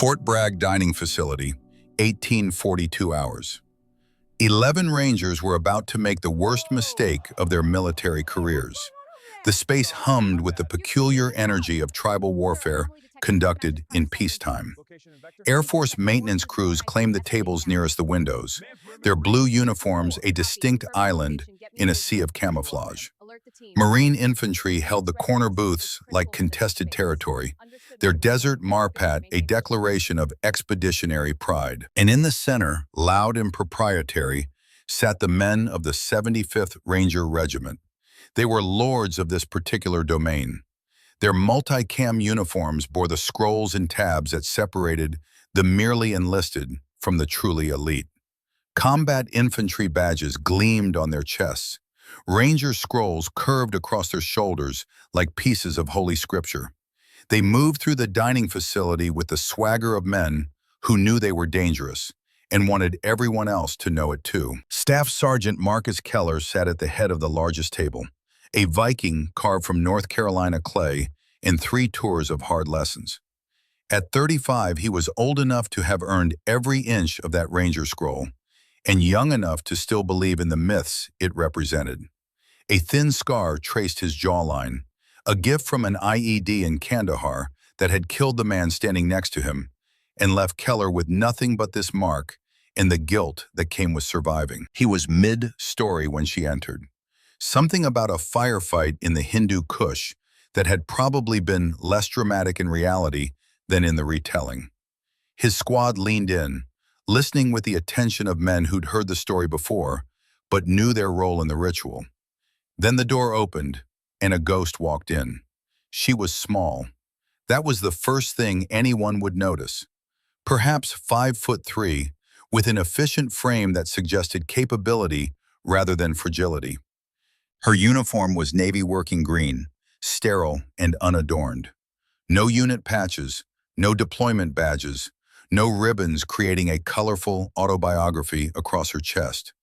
Fort Bragg Dining Facility, 1842 hours. 11 Rangers were about to make the worst mistake of their military careers. The space hummed with the peculiar energy of tribal warfare conducted in peacetime. Air Force maintenance crews claimed the tables nearest the windows, their blue uniforms a distinct island in a sea of camouflage. Marine infantry held the corner booths like contested territory, their desert marpat a declaration of expeditionary pride. And in the center, loud and proprietary, sat the men of the 75th Ranger Regiment. They were lords of this particular domain. Their multicam uniforms bore the scrolls and tabs that separated the merely enlisted from the truly elite. Combat infantry badges gleamed on their chests. Ranger scrolls curved across their shoulders like pieces of Holy Scripture. They moved through the dining facility with the swagger of men who knew they were dangerous and wanted everyone else to know it too. Staff Sergeant Marcus Keller sat at the head of the largest table, a Viking carved from North Carolina clay in 3 tours of hard lessons. At 35, he was old enough to have earned every inch of that Ranger scroll, and young enough to still believe in the myths it represented. A thin scar traced his jawline, a gift from an IED in Kandahar that had killed the man standing next to him and left Keller with nothing but this mark and the guilt that came with surviving. He was mid-story when she entered. Something about a firefight in the Hindu Kush that had probably been less dramatic in reality than in the retelling. His squad leaned in, listening with the attention of men who'd heard the story before, but knew their role in the ritual. Then the door opened, and a ghost walked in. She was small. That was the first thing anyone would notice. Perhaps 5'3", with an efficient frame that suggested capability rather than fragility. Her uniform was navy working green, sterile and unadorned. No unit patches, no deployment badges, no ribbons creating a colorful autobiography across her chest.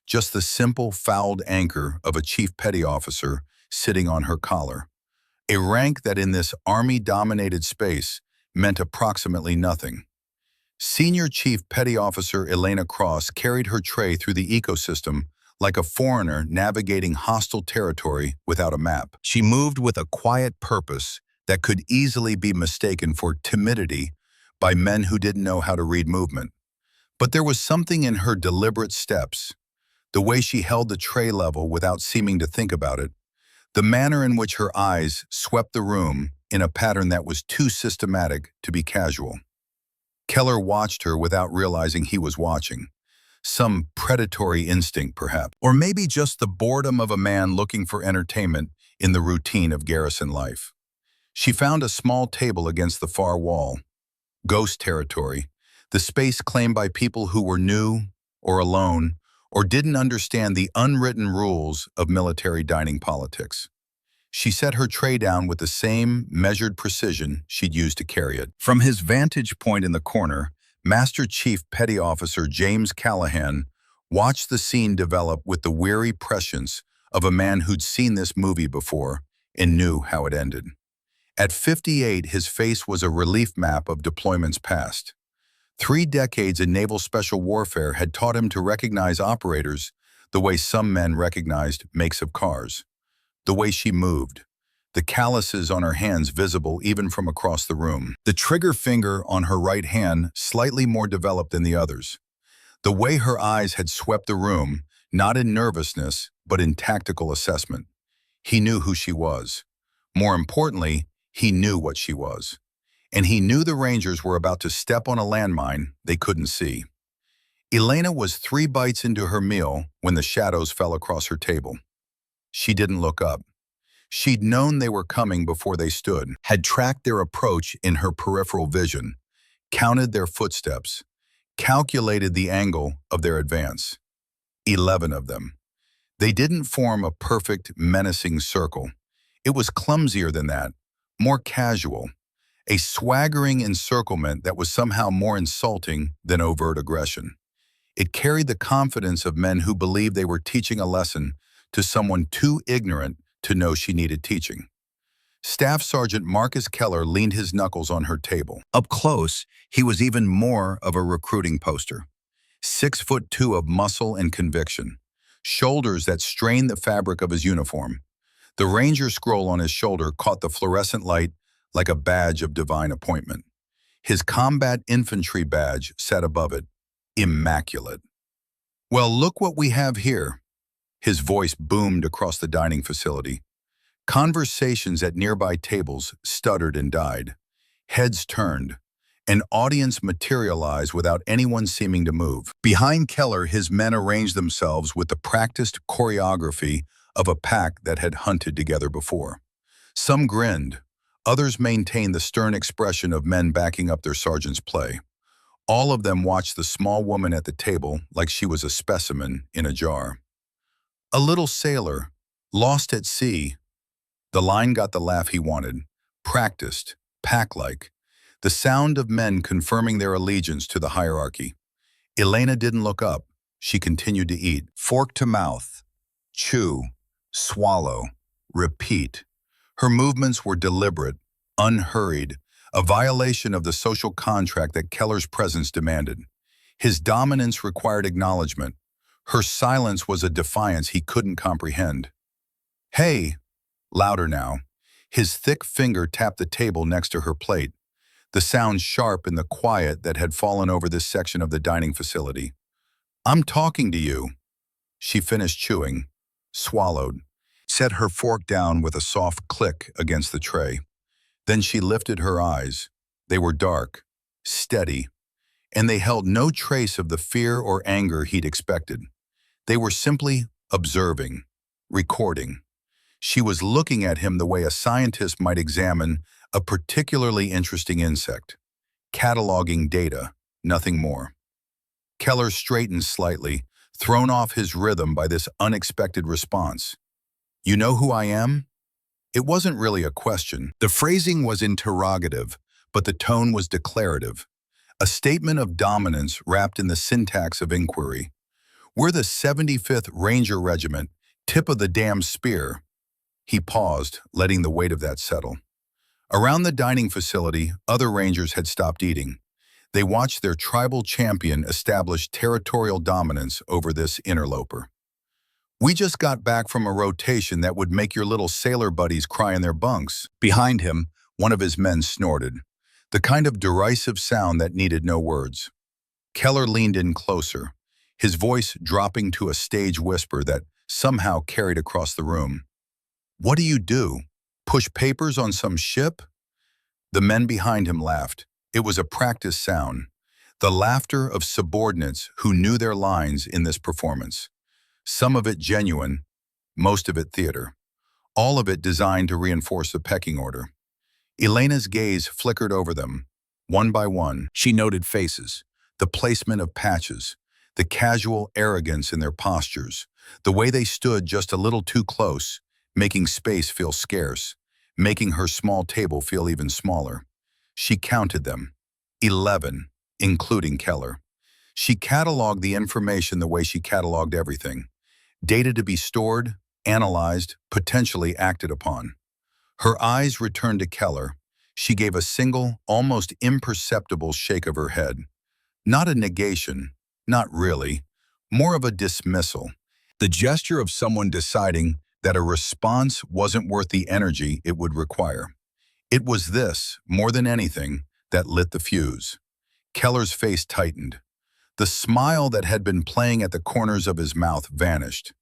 Just the simple fouled anchor of a chief petty officer sitting on her collar. A rank that in this army-dominated space meant approximately nothing. Senior Chief Petty Officer Elena Cross carried her tray through the ecosystem like a foreigner navigating hostile territory without a map. She moved with a quiet purpose that could easily be mistaken for timidity by men who didn't know how to read movement. But there was something in her deliberate steps, the way she held the tray level without seeming to think about it, the manner in which her eyes swept the room in a pattern that was too systematic to be casual. Keller watched her without realizing he was watching. Some predatory instinct, perhaps. Or maybe just the boredom of a man looking for entertainment in the routine of garrison life. She found a small table against the far wall. Ghost territory, the space claimed by people who were new or alone or didn't understand the unwritten rules of military dining politics. She set her tray down with the same measured precision she'd used to carry it. From his vantage point in the corner, Master Chief Petty Officer James Callahan watched the scene develop with the weary prescience of a man who'd seen this movie before and knew how it ended. At 58, his face was a relief map of deployments past. 3 decades in naval special warfare had taught him to recognize operators the way some men recognized makes of cars. The way she moved, the calluses on her hands visible even from across the room. The trigger finger on her right hand slightly more developed than the others. The way her eyes had swept the room, not in nervousness, but in tactical assessment. He knew who she was. More importantly, he knew what she was. And he knew the Rangers were about to step on a landmine they couldn't see. Elena was 3 bites into her meal when the shadows fell across her table. She didn't look up. She'd known they were coming before they stood, had tracked their approach in her peripheral vision, counted their footsteps, calculated the angle of their advance. 11 of them. They didn't form a perfect, menacing circle. It was clumsier than that, more casual, a swaggering encirclement that was somehow more insulting than overt aggression. It carried the confidence of men who believed they were teaching a lesson to someone too ignorant to know she needed teaching. Staff Sergeant Marcus Keller leaned his knuckles on her table. Up close, he was even more of a recruiting poster. 6'2" of muscle and conviction, shoulders that strained the fabric of his uniform. The Ranger scroll on his shoulder caught the fluorescent light like a badge of divine appointment. His combat infantry badge sat above it, immaculate. "Well, look what we have here." His voice boomed across the dining facility. Conversations at nearby tables stuttered and died. Heads turned. An audience materialized without anyone seeming to move. Behind Keller, his men arranged themselves with the practiced choreography of a pack that had hunted together before. Some grinned. Others maintained the stern expression of men backing up their sergeant's play. All of them watched the small woman at the table like she was a specimen in a jar. "A little sailor, lost at sea." The line got the laugh he wanted. Practiced, pack-like. The sound of men confirming their allegiance to the hierarchy. Elena didn't look up. She continued to eat. Fork to mouth. Chew. Swallow. Repeat. Her movements were deliberate, unhurried, a violation of the social contract that Keller's presence demanded. His dominance required acknowledgement. Her silence was a defiance he couldn't comprehend. "Hey!" Louder now. His thick finger tapped the table next to her plate, the sound sharp in the quiet that had fallen over this section of the dining facility. "I'm talking to you." She finished chewing, swallowed, set her fork down with a soft click against the tray. Then she lifted her eyes. They were dark, steady, and they held no trace of the fear or anger he'd expected. They were simply observing, recording. She was looking at him the way a scientist might examine a particularly interesting insect, cataloging data, nothing more. Keller straightened slightly, thrown off his rhythm by this unexpected response. "You know who I am?" It wasn't really a question. The phrasing was interrogative, but the tone was declarative. A statement of dominance wrapped in the syntax of inquiry. "We're the 75th Ranger Regiment, tip of the damn spear." He paused, letting the weight of that settle. Around the dining facility, other Rangers had stopped eating. They watched their tribal champion establish territorial dominance over this interloper. "We just got back from a rotation that would make your little sailor buddies cry in their bunks." Behind him, one of his men snorted, the kind of derisive sound that needed no words. Keller leaned in closer, his voice dropping to a stage whisper that somehow carried across the room. "What do you do? Push papers on some ship?" The men behind him laughed. It was a practice sound, the laughter of subordinates who knew their lines in this performance. Some of it genuine, most of it theater. All of it designed to reinforce the pecking order. Elena's gaze flickered over them. One by one, she noted faces, the placement of patches, the casual arrogance in their postures, the way they stood just a little too close, making space feel scarce, making her small table feel even smaller. She counted them. 11, including Keller. She cataloged the information the way she cataloged everything. Data to be stored, analyzed, potentially acted upon. Her eyes returned to Keller. She gave a single, almost imperceptible shake of her head. Not a negation, not really, more of a dismissal. The gesture of someone deciding that a response wasn't worth the energy it would require. It was this, more than anything, that lit the fuse. Keller's face tightened. The smile that had been playing at the corners of his mouth vanished.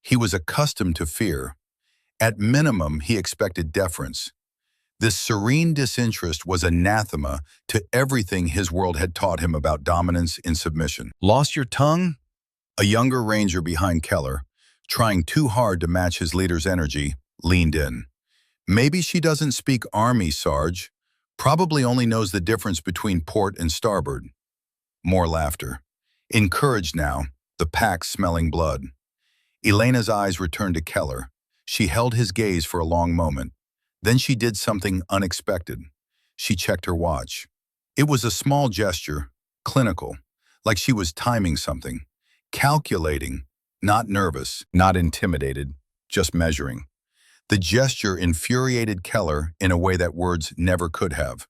He was accustomed to fear. At minimum, he expected deference. This serene disinterest was anathema to everything his world had taught him about dominance in submission. "Lost your tongue?" A younger Ranger behind Keller, trying too hard to match his leader's energy, leaned in. "Maybe she doesn't speak Army, Sarge. Probably only knows the difference between port and starboard." More laughter. Encouraged now, the pack smelling blood. Elena's eyes returned to Keller. She held his gaze for a long moment. Then she did something unexpected. She checked her watch. It was a small gesture, clinical, like she was timing something, calculating, not nervous, not intimidated, just measuring. The gesture infuriated Keller in a way that words never could have.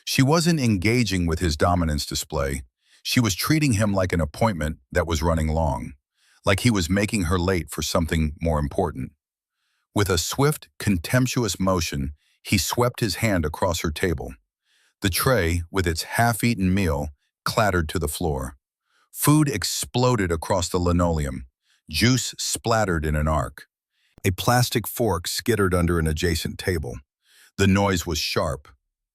She wasn't engaging with his dominance display. She was treating him like an appointment that was running long, like he was making her late for something more important. With a swift, contemptuous motion, he swept his hand across her table. The tray, with its half-eaten meal, clattered to the floor. Food exploded across the linoleum. Juice splattered in an arc. A plastic fork skittered under an adjacent table. The noise was sharp,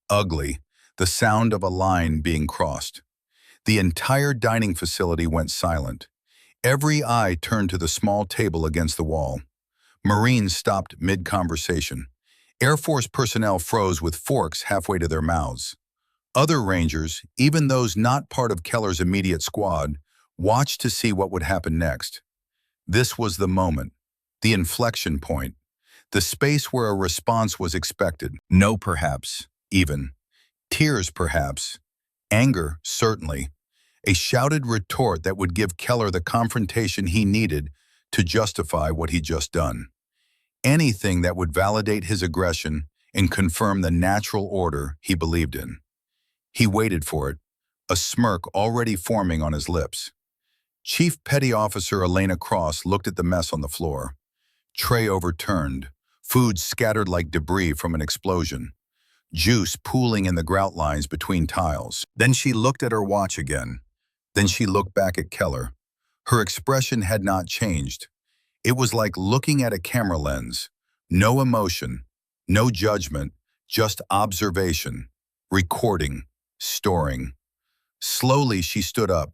ugly, the sound of a line being crossed. The entire dining facility went silent. Every eye turned to the small table against the wall. Marines stopped mid-conversation. Air Force personnel froze with forks halfway to their mouths. Other Rangers, even those not part of Keller's immediate squad, watched to see what would happen next. This was the moment, the inflection point, the space where a response was expected. No, perhaps, even. Tears, perhaps. Anger, certainly. A shouted retort that would give Keller the confrontation he needed to justify what he'd just done. Anything that would validate his aggression and confirm the natural order he believed in. He waited for it, a smirk already forming on his lips. Chief Petty Officer Elena Cross looked at the mess on the floor. Tray overturned, food scattered like debris from an explosion, juice pooling in the grout lines between tiles. Then she looked at her watch again. Then she looked back at Keller. Her expression had not changed. It was like looking at a camera lens. No emotion, no judgment, just observation, recording, storing. Slowly she stood up.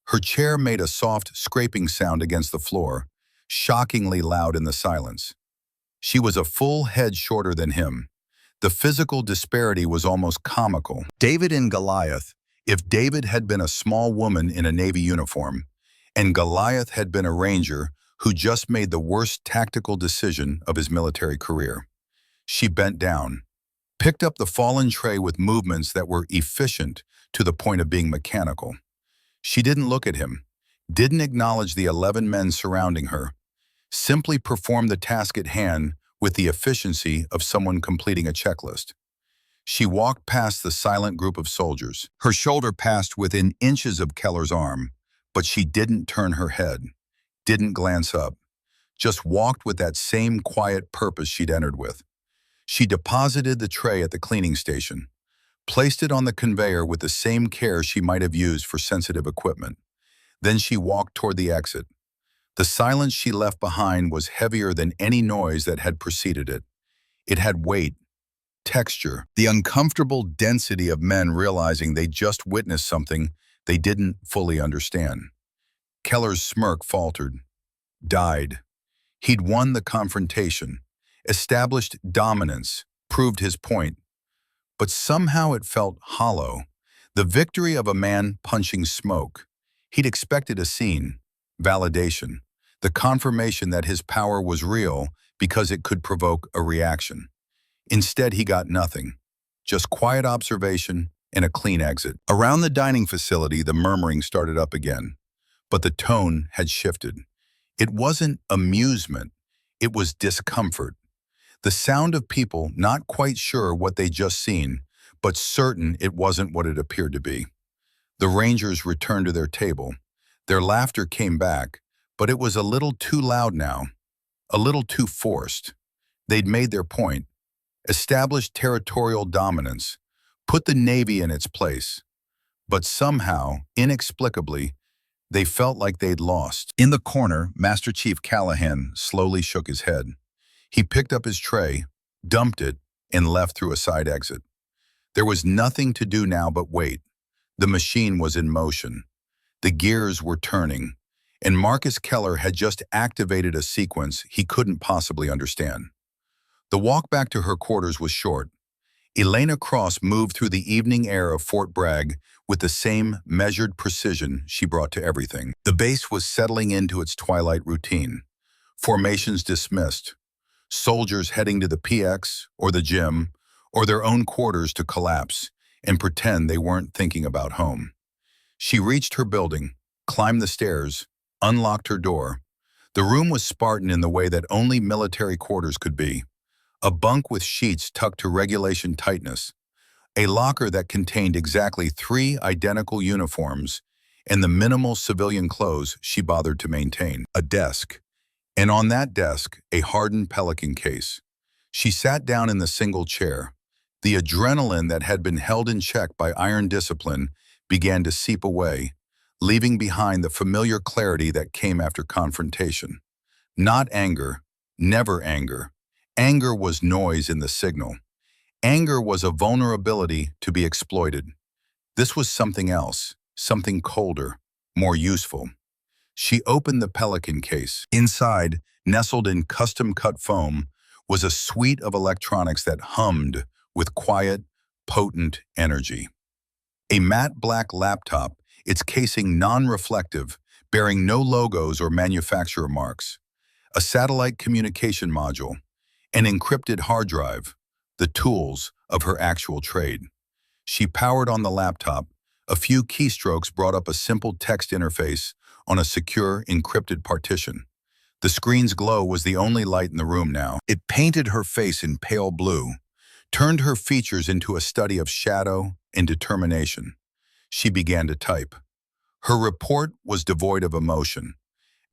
Her chair made a soft scraping sound against the floor, shockingly loud in the silence. She was a full head shorter than him. The physical disparity was almost comical. David and Goliath, if David had been a small woman in a Navy uniform, and Goliath had been a Ranger who just made the worst tactical decision of his military career. She bent down, picked up the fallen tray with movements that were efficient to the point of being mechanical. She didn't look at him, didn't acknowledge the 11 men surrounding her, simply performed the task at hand with the efficiency of someone completing a checklist. She walked past the silent group of soldiers. Her shoulder passed within inches of Keller's arm, but she didn't turn her head, didn't glance up, just walked with that same quiet purpose she'd entered with. She deposited the tray at the cleaning station, placed it on the conveyor with the same care she might have used for sensitive equipment. Then she walked toward the exit. The silence she left behind was heavier than any noise that had preceded it. It had weight, texture, the uncomfortable density of men realizing they just witnessed something they didn't fully understand. Keller's smirk faltered, died. He'd won the confrontation, established dominance, proved his point. But somehow it felt hollow, the victory of a man punching smoke. He'd expected a scene, validation, the confirmation that his power was real because it could provoke a reaction. Instead, he got nothing, just quiet observation and a clean exit. Around the dining facility, the murmuring started up again, but the tone had shifted. It wasn't amusement, it was discomfort. The sound of people not quite sure what they'd just seen, but certain it wasn't what it appeared to be. The Rangers returned to their table. Their laughter came back, but it was a little too loud now, a little too forced. They'd made their point, established territorial dominance, put the Navy in its place. But somehow, inexplicably, they felt like they'd lost. In the corner, Master Chief Callahan slowly shook his head. He picked up his tray, dumped it, and left through a side exit. There was nothing to do now but wait. The machine was in motion. The gears were turning, and Marcus Keller had just activated a sequence he couldn't possibly understand. The walk back to her quarters was short. Elena Cross moved through the evening air of Fort Bragg with the same measured precision she brought to everything. The base was settling into its twilight routine. Formations dismissed. Soldiers heading to the PX or the gym or their own quarters to collapse and pretend they weren't thinking about home. She reached her building, climbed the stairs, unlocked her door. The room was Spartan in the way that only military quarters could be. a bunk with sheets tucked to regulation tightness, a locker that contained exactly 3 identical uniforms, and the minimal civilian clothes she bothered to maintain. A desk, and on that desk, a hardened Pelican case. She sat down in the single chair. The adrenaline that had been held in check by iron discipline began to seep away, leaving behind the familiar clarity that came after confrontation. Not anger, never anger. Anger was noise in the signal. Anger was a vulnerability to be exploited. This was something else, something colder, more useful. She opened the Pelican case. Inside, nestled in custom-cut foam, was a suite of electronics that hummed with quiet, potent energy. A matte black laptop, its casing non-reflective, bearing no logos or manufacturer marks. A satellite communication module, an encrypted hard drive, the tools of her actual trade. She powered on the laptop. A few keystrokes brought up a simple text interface on a secure, encrypted partition. The screen's glow was the only light in the room now. It painted her face in pale blue, turned her features into a study of shadow and determination. She began to type. Her report was devoid of emotion,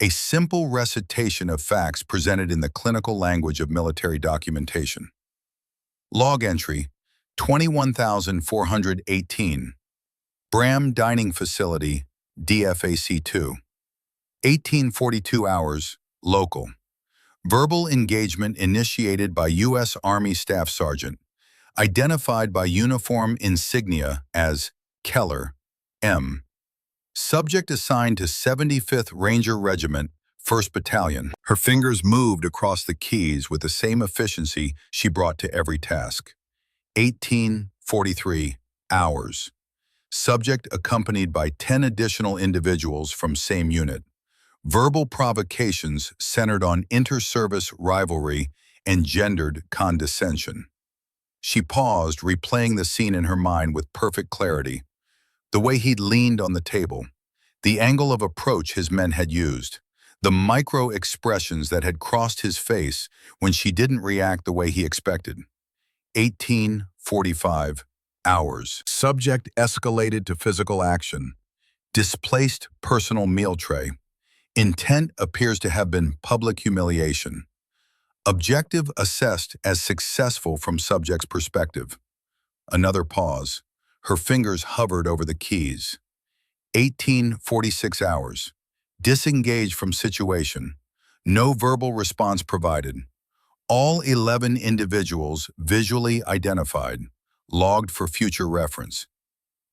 a simple recitation of facts presented in the clinical language of military documentation. Log entry, 21,418. Bram Dining Facility, DFAC 2. 1842 hours, local. Verbal engagement initiated by U.S. Army Staff Sergeant, identified by uniform insignia as Keller, M. Subject assigned to 75th Ranger Regiment, 1st Battalion. Her fingers moved across the keys with the same efficiency she brought to every task. 1843 hours. Subject accompanied by 10 additional individuals from same unit. Verbal provocations centered on inter-service rivalry and gendered condescension. She paused, replaying the scene in her mind with perfect clarity. The way he'd leaned on the table, the angle of approach his men had used, the micro-expressions that had crossed his face when she didn't react the way he expected. 1845 hours. Subject escalated to physical action. Displaced personal meal tray. Intent appears to have been public humiliation. Objective assessed as successful from subject's perspective. Another pause. Her fingers hovered over the keys. 1846 hours. Disengaged from situation. No verbal response provided. All 11 individuals visually identified, logged for future reference.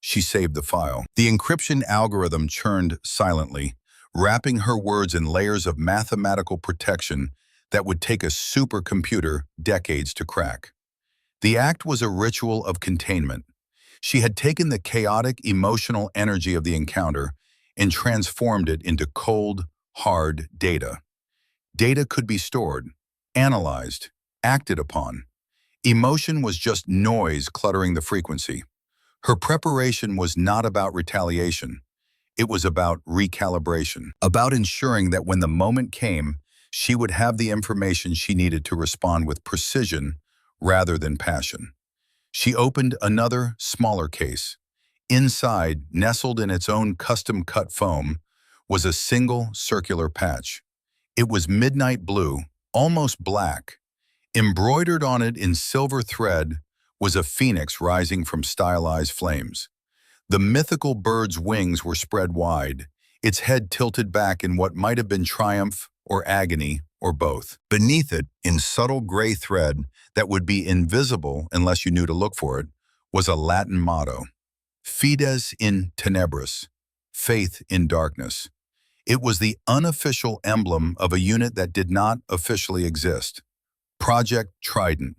She saved the file. The encryption algorithm churned silently, wrapping her words in layers of mathematical protection that would take a supercomputer decades to crack. The act was a ritual of containment. She had taken the chaotic emotional energy of the encounter and transformed it into cold, hard data. Data could be stored, analyzed, acted upon. Emotion was just noise cluttering the frequency. Her preparation was not about retaliation. It was about recalibration, about ensuring that when the moment came, she would have the information she needed to respond with precision rather than passion. She opened another, smaller case. Inside, nestled in its own custom-cut foam, was a single circular patch. It was midnight blue, almost black. Embroidered on it in silver thread was a phoenix rising from stylized flames. The mythical bird's wings were spread wide, its head tilted back in what might have been triumph or agony or both. Beneath it, in subtle gray thread that would be invisible unless you knew to look for it, was a Latin motto: Fides in tenebris, faith in darkness. It was the unofficial emblem of a unit that did not officially exist. Project Trident,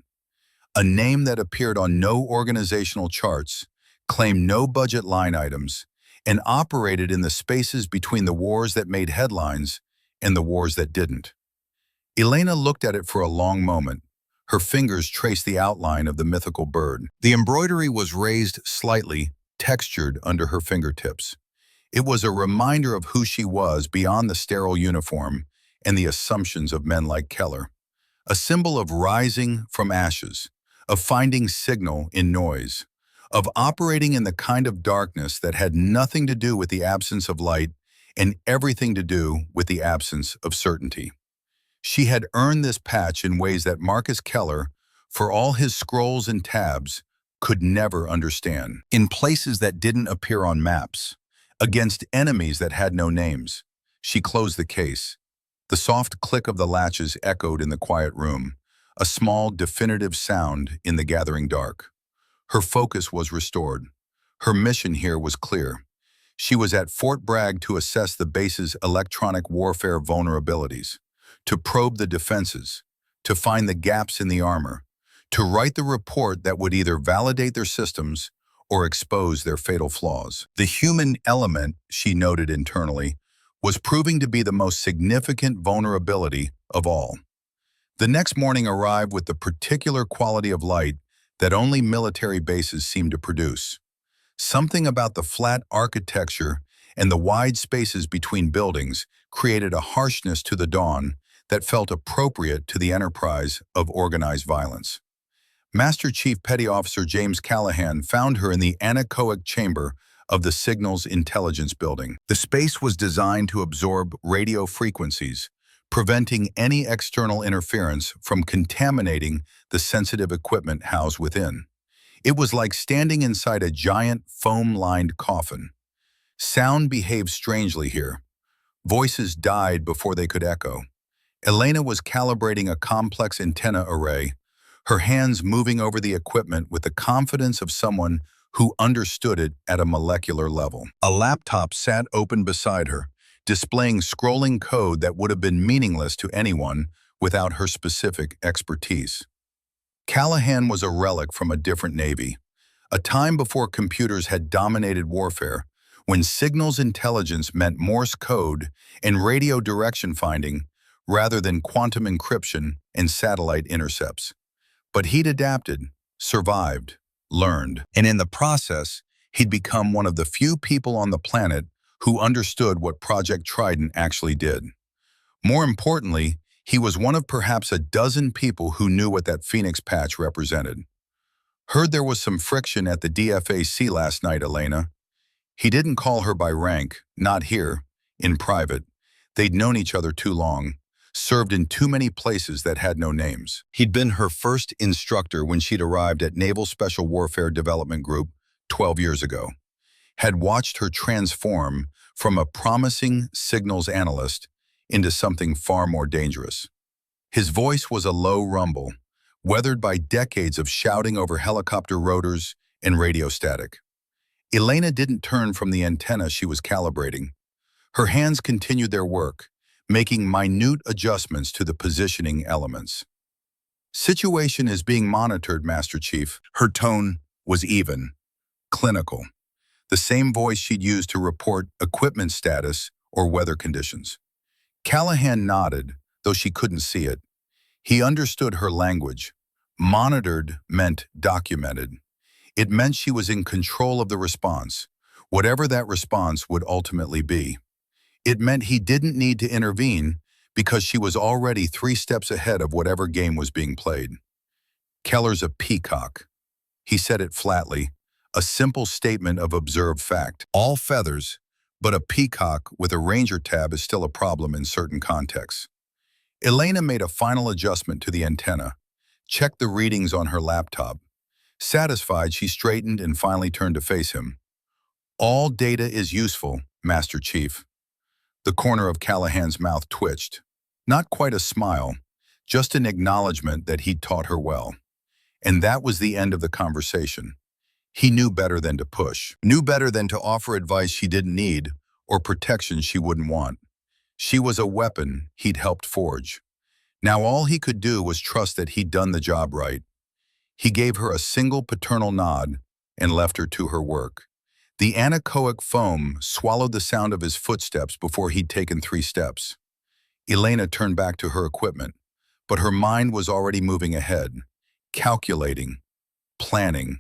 a name that appeared on no organizational charts, claimed no budget line items, and operated in the spaces between the wars that made headlines and the wars that didn't. Elena looked at it for a long moment. Her fingers traced the outline of the mythical bird. The embroidery was raised slightly, textured under her fingertips. It was a reminder of who she was beyond the sterile uniform and the assumptions of men like Keller. a symbol of rising from ashes, of finding signal in noise, of operating in the kind of darkness that had nothing to do with the absence of light and everything to do with the absence of certainty. She had earned this patch in ways that Marcus Keller, for all his scrolls and tabs, could never understand. In places that didn't appear on maps, against enemies that had no names. She closed the case. The soft click of the latches echoed in the quiet room, a small, definitive sound in the gathering dark. Her focus was restored. Her mission here was clear. She was at Fort Bragg to assess the base's electronic warfare vulnerabilities, to probe the defenses, to find the gaps in the armor, to write the report that would either validate their systems or expose their fatal flaws. The human element, she noted internally, was proving to be the most significant vulnerability of all. The next morning arrived with the particular quality of light that only military bases seem to produce. Something about the flat architecture and the wide spaces between buildings created a harshness to the dawn that felt appropriate to the enterprise of organized violence. Master Chief Petty Officer James Callahan found her in the anechoic chamber of the Signals Intelligence Building. The space was designed to absorb radio frequencies, preventing any external interference from contaminating the sensitive equipment housed within. It was like standing inside a giant foam-lined coffin. Sound behaved strangely here. Voices died before they could echo. Elena was calibrating a complex antenna array, her hands moving over the equipment with the confidence of someone who understood it at a molecular level. A laptop sat open beside her, displaying scrolling code that would have been meaningless to anyone without her specific expertise. Callahan was a relic from a different navy, a time before computers had dominated warfare, when signals intelligence meant Morse code and radio direction finding rather than quantum encryption and satellite intercepts. But he'd adapted, survived, learned, and in the process, he'd become one of the few people on the planet who understood what Project Trident actually did. More importantly, he was one of perhaps a dozen people who knew what that Phoenix patch represented. Heard there was some friction at the DFAC last night, Elena. He didn't call her by rank, not here, in private. They'd known each other too long, served in too many places that had no names. He'd been her first instructor when she'd arrived at Naval Special Warfare Development Group 12 years ago. Had watched her transform from a promising signals analyst into something far more dangerous. His voice was a low rumble, weathered by decades of shouting over helicopter rotors and radio static. Elena didn't turn from the antenna she was calibrating. Her hands continued their work, making minute adjustments to the positioning elements. "Situation is being monitored, Master Chief." Her tone was even, clinical, the same voice she'd used to report equipment status or weather conditions. Callahan nodded, though she couldn't see it. He understood her language. Monitored meant documented. It meant she was in control of the response, whatever that response would ultimately be. It meant he didn't need to intervene because she was already 3 steps ahead of whatever game was being played. "Keller's a peacock." He said it flatly, a simple statement of observed fact. All feathers, but a peacock with a ranger tab is still a problem in certain contexts. Elena made a final adjustment to the antenna, checked the readings on her laptop. Satisfied, she straightened and finally turned to face him. "All data is useful, Master Chief." The corner of Callahan's mouth twitched. Not quite a smile, just an acknowledgement that he'd taught her well. And that was the end of the conversation. He knew better than to push, knew better than to offer advice she didn't need or protection she wouldn't want. She was a weapon he'd helped forge. Now all he could do was trust that he'd done the job right. He gave her a single paternal nod and left her to her work. The anechoic foam swallowed the sound of his footsteps before he'd taken 3 steps. Elena turned back to her equipment, but her mind was already moving ahead, calculating, planning,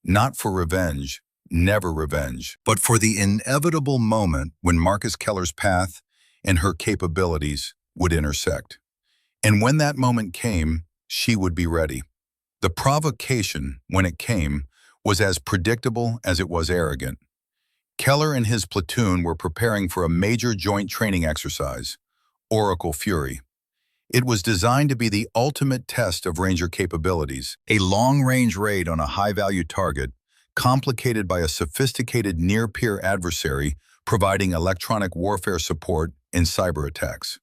not for revenge, never revenge, but for the inevitable moment when Marcus Keller's path and her capabilities would intersect. And when that moment came, she would be ready. The provocation, when it came, was as predictable as it was arrogant. Keller and his platoon were preparing for a major joint training exercise, Oracle Fury. It was designed to be the ultimate test of Ranger capabilities, a long-range raid on a high-value target, complicated by a sophisticated near-peer adversary providing electronic warfare support in cyber attacks.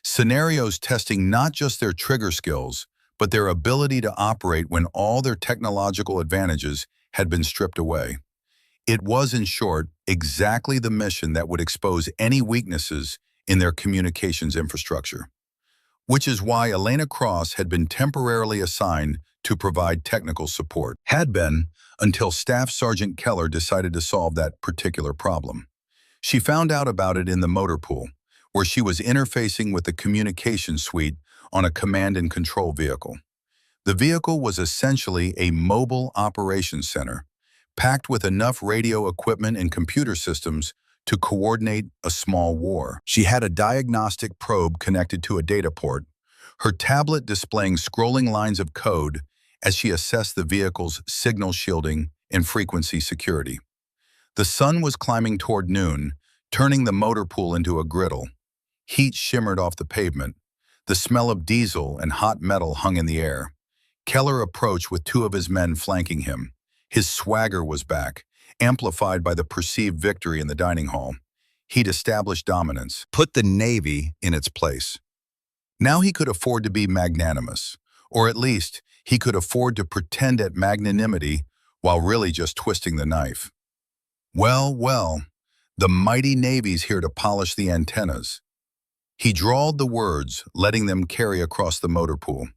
Scenarios testing not just their trigger skills, but their ability to operate when all their technological advantages had been stripped away. It was, in short, exactly the mission that would expose any weaknesses in their communications infrastructure. Which is why Elena Cross had been temporarily assigned to provide technical support. Had been, until Staff Sergeant Keller decided to solve that particular problem. She found out about it in the motor pool, where she was interfacing with the communication suite on a command and control vehicle. The vehicle was essentially a mobile operations center, packed with enough radio equipment and computer systems to coordinate a small war. She had a diagnostic probe connected to a data port, her tablet displaying scrolling lines of code as she assessed the vehicle's signal shielding and frequency security. The sun was climbing toward noon, turning the motor pool into a griddle. Heat shimmered off the pavement. The smell of diesel and hot metal hung in the air. Keller approached with two of his men flanking him. His swagger was back, amplified by the perceived victory in the dining hall. He'd established dominance, put the Navy in its place. Now he could afford to be magnanimous, or at least he could afford to pretend at magnanimity while really just twisting the knife. Well, the mighty Navy's here to polish the antennas. He drawled the words, letting them carry across the motor pool.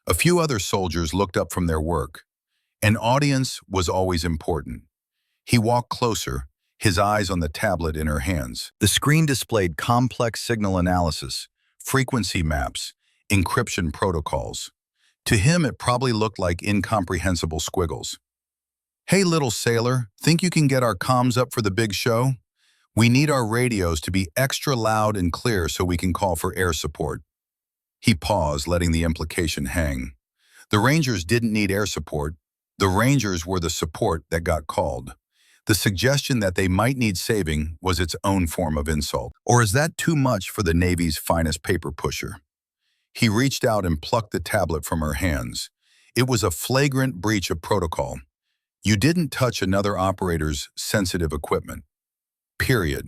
A few other soldiers looked up from their work. An audience was always important. He walked closer, his eyes on the tablet in her hands. The screen displayed complex signal analysis, frequency maps, encryption protocols. To him, it probably looked like incomprehensible squiggles. "Hey, little sailor, think you can get our comms up for the big show? We need our radios to be extra loud and clear so we can call for air support." He paused, letting the implication hang. The Rangers didn't need air support. The Rangers were the support that got called. The suggestion that they might need saving was its own form of insult. Or is that too much for the Navy's finest paper pusher? He reached out and plucked the tablet from her hands. It was a flagrant breach of protocol. You didn't touch another operator's sensitive equipment. Period.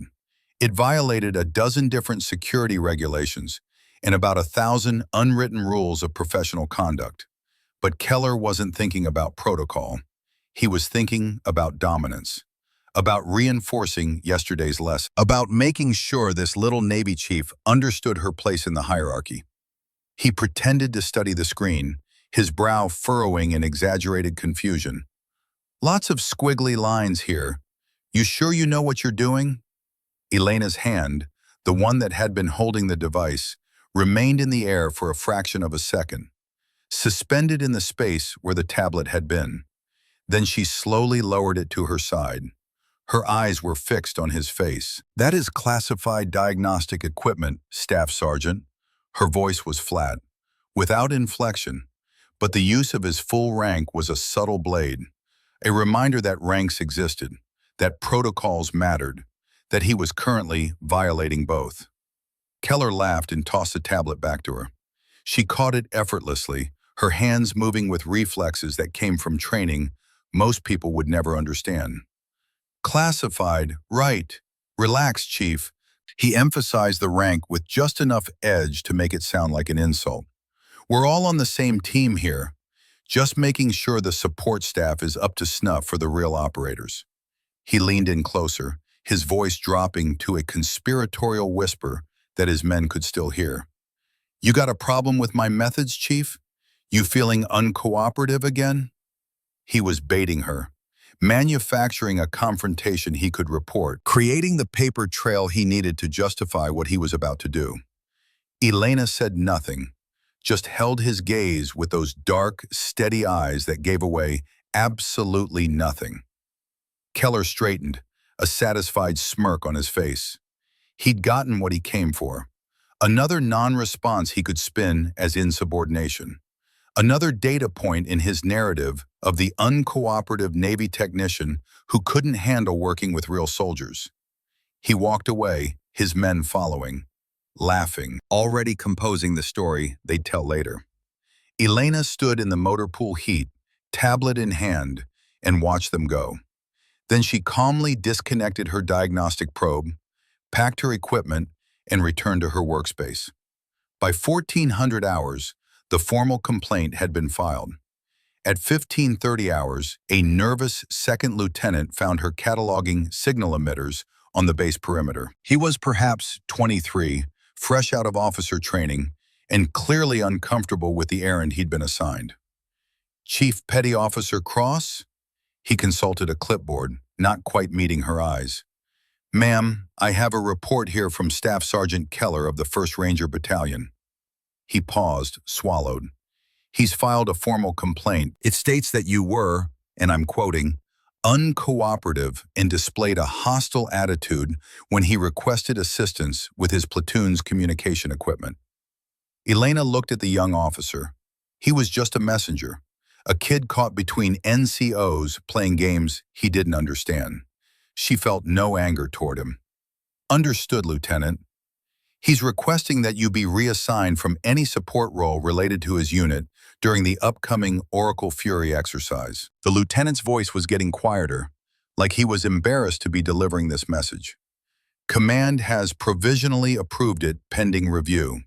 It violated a dozen different security regulations and about 1,000 unwritten rules of professional conduct. But Keller wasn't thinking about protocol. He was thinking about dominance, about reinforcing yesterday's lesson, about making sure this little Navy chief understood her place in the hierarchy. He pretended to study the screen, his brow furrowing in exaggerated confusion. "Lots of squiggly lines here. You sure you know what you're doing?" Elena's hand, the one that had been holding the device, remained in the air for a fraction of a second, suspended in the space where the tablet had been. Then she slowly lowered it to her side. Her eyes were fixed on his face. "That is classified diagnostic equipment, Staff Sergeant." Her voice was flat, without inflection, but the use of his full rank was a subtle blade, a reminder that ranks existed, that protocols mattered, that he was currently violating both. Keller laughed and tossed the tablet back to her. She caught it effortlessly, her hands moving with reflexes that came from training most people would never understand. "Classified, right. Relax, Chief." He emphasized the rank with just enough edge to make it sound like an insult. "We're all on the same team here, just making sure the support staff is up to snuff for the real operators." He leaned in closer, his voice dropping to a conspiratorial whisper that his men could still hear. "You got a problem with my methods, Chief? You feeling uncooperative again?" He was baiting her, manufacturing a confrontation he could report, creating the paper trail he needed to justify what he was about to do. Elena said nothing, just held his gaze with those dark, steady eyes that gave away absolutely nothing. Keller straightened, a satisfied smirk on his face. He'd gotten what he came for, Another non-response he could spin as insubordination. Another data point in his narrative of the uncooperative Navy technician who couldn't handle working with real soldiers. He walked away, his men following, laughing, already composing the story they'd tell later. Elena stood in the motor pool heat, tablet in hand, and watched them go. Then she calmly disconnected her diagnostic probe, packed her equipment, and returned to her workspace. By 1400 hours, the formal complaint had been filed. At 1530 hours, a nervous second lieutenant found her cataloging signal emitters on the base perimeter. He was perhaps 23, fresh out of officer training, and clearly uncomfortable with the errand he'd been assigned. Chief Petty Officer Cross? He consulted a clipboard, not quite meeting her eyes. "Ma'am, I have a report here from Staff Sergeant Keller of the 1st Ranger Battalion." He paused, swallowed. "He's filed a formal complaint. It states that you were, and I'm quoting, uncooperative and displayed a hostile attitude when he requested assistance with his platoon's communication equipment." Elena looked at the young officer. He was just a messenger, a kid caught between NCOs playing games he didn't understand. She felt no anger toward him. "Understood, Lieutenant. He's requesting that you be reassigned from any support role related to his unit during the upcoming Oracle Fury exercise." The lieutenant's voice was getting quieter, like he was embarrassed to be delivering this message. "Command has provisionally approved it pending review.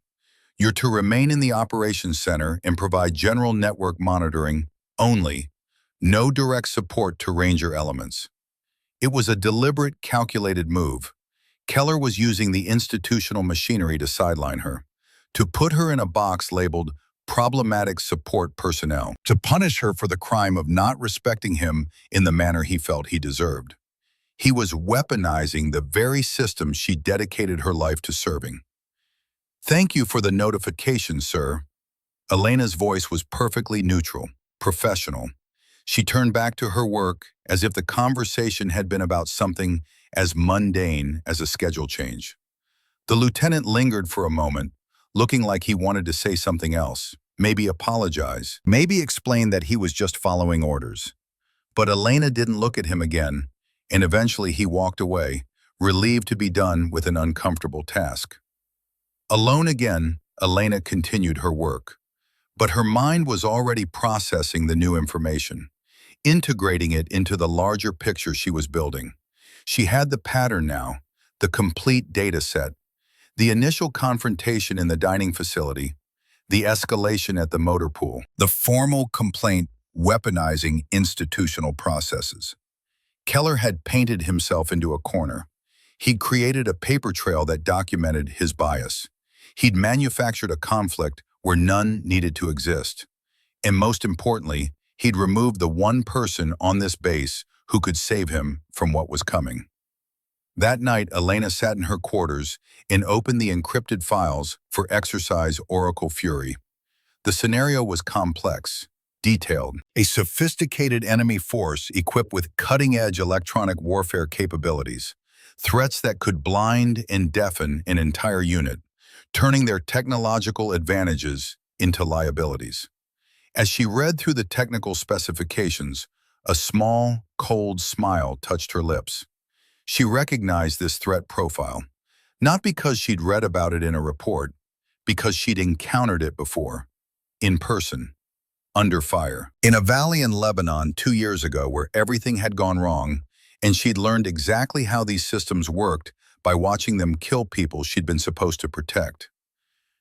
You're to remain in the operations center and provide general network monitoring only. No direct support to Ranger elements." It was a deliberate, calculated move. Keller was using the institutional machinery to sideline her, to put her in a box labeled problematic support personnel, to punish her for the crime of not respecting him in the manner he felt he deserved. He was weaponizing the very system she dedicated her life to serving. "Thank you for the notification, sir." Elena's voice was perfectly neutral, professional. She turned back to her work as if the conversation had been about something as mundane as a schedule change. The lieutenant lingered for a moment, looking like he wanted to say something else, maybe apologize, maybe explain that he was just following orders. But Elena didn't look at him again, and eventually he walked away, relieved to be done with an uncomfortable task. Alone again, Elena continued her work. But her mind was already processing the new information, integrating it into the larger picture she was building. She had the pattern now, the complete data set, the initial confrontation in the dining facility, the escalation at the motor pool, the formal complaint weaponizing institutional processes. Keller had painted himself into a corner. He'd created a paper trail that documented his bias. He'd manufactured a conflict where none needed to exist. And most importantly, he'd removed the one person on this base who could save him from what was coming. That night, Elena sat in her quarters and opened the encrypted files for Exercise Oracle Fury. The scenario was complex, detailed. A sophisticated enemy force equipped with cutting-edge electronic warfare capabilities, threats that could blind and deafen an entire unit, turning their technological advantages into liabilities. As she read through the technical specifications, a small, cold smile touched her lips. She recognized this threat profile, not because she'd read about it in a report, because she'd encountered it before, in person, under fire. In a valley in Lebanon 2 years ago where everything had gone wrong, and she'd learned exactly how these systems worked by watching them kill people she'd been supposed to protect.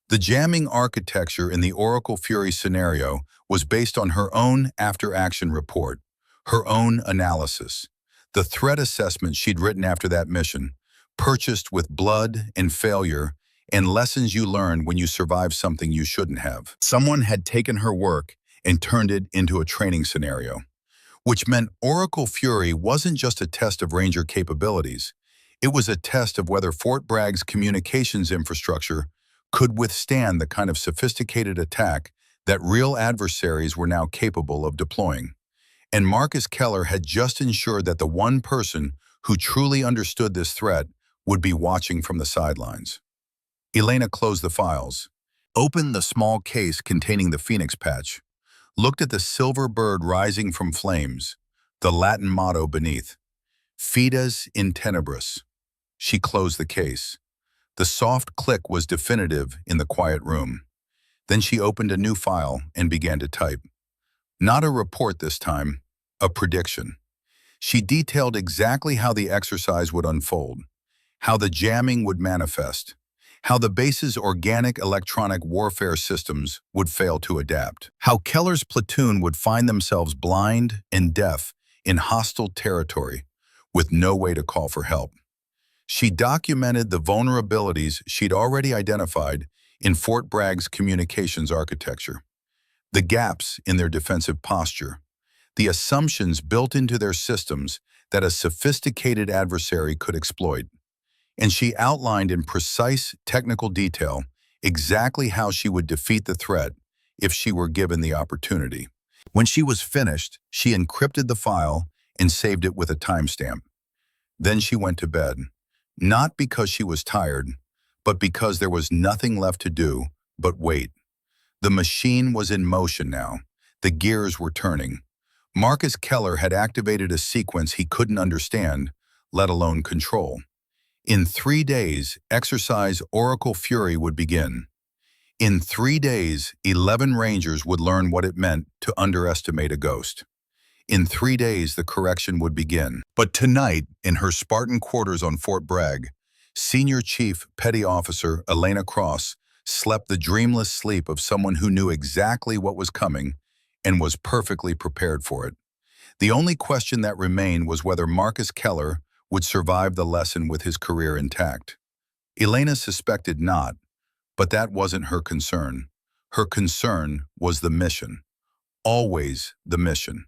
The jamming architecture in the Oracle Fury scenario was based on her own after-action report, her own analysis, the threat assessment she'd written after that mission, purchased with blood and failure and lessons you learn when you survive something you shouldn't have. Someone had taken her work and turned it into a training scenario, which meant Oracle Fury wasn't just a test of Ranger capabilities. It was a test of whether Fort Bragg's communications infrastructure could withstand the kind of sophisticated attack that real adversaries were now capable of deploying. And Marcus Keller had just ensured that the one person who truly understood this threat would be watching from the sidelines. Elena closed the files, opened the small case containing the phoenix patch, looked at the silver bird rising from flames, the Latin motto beneath, Fides in tenebris. She closed the case. The soft click was definitive in the quiet room. Then she opened a new file and began to type. Not a report this time, a prediction. She detailed exactly how the exercise would unfold, how the jamming would manifest, how the base's organic electronic warfare systems would fail to adapt, how Keller's platoon would find themselves blind and deaf in hostile territory with no way to call for help. She documented the vulnerabilities she'd already identified in Fort Bragg's communications architecture, the gaps in their defensive posture, the assumptions built into their systems that a sophisticated adversary could exploit. And she outlined in precise technical detail exactly how she would defeat the threat if she were given the opportunity. When she was finished, she encrypted the file and saved it with a timestamp. Then she went to bed, not because she was tired, but because there was nothing left to do but wait. The machine was in motion now. The gears were turning. Marcus Keller had activated a sequence he couldn't understand, let alone control. In 3 days, exercise Oracle Fury would begin. In 3 days, 11 Rangers would learn what it meant to underestimate a ghost. In 3 days, the correction would begin. But tonight, in her Spartan quarters on Fort Bragg, Senior Chief Petty Officer Elena Cross slept the dreamless sleep of someone who knew exactly what was coming and was perfectly prepared for it. The only question that remained was whether Marcus Keller would survive the lesson with his career intact. Elena suspected not, but that wasn't her concern. Her concern was the mission. Always the mission.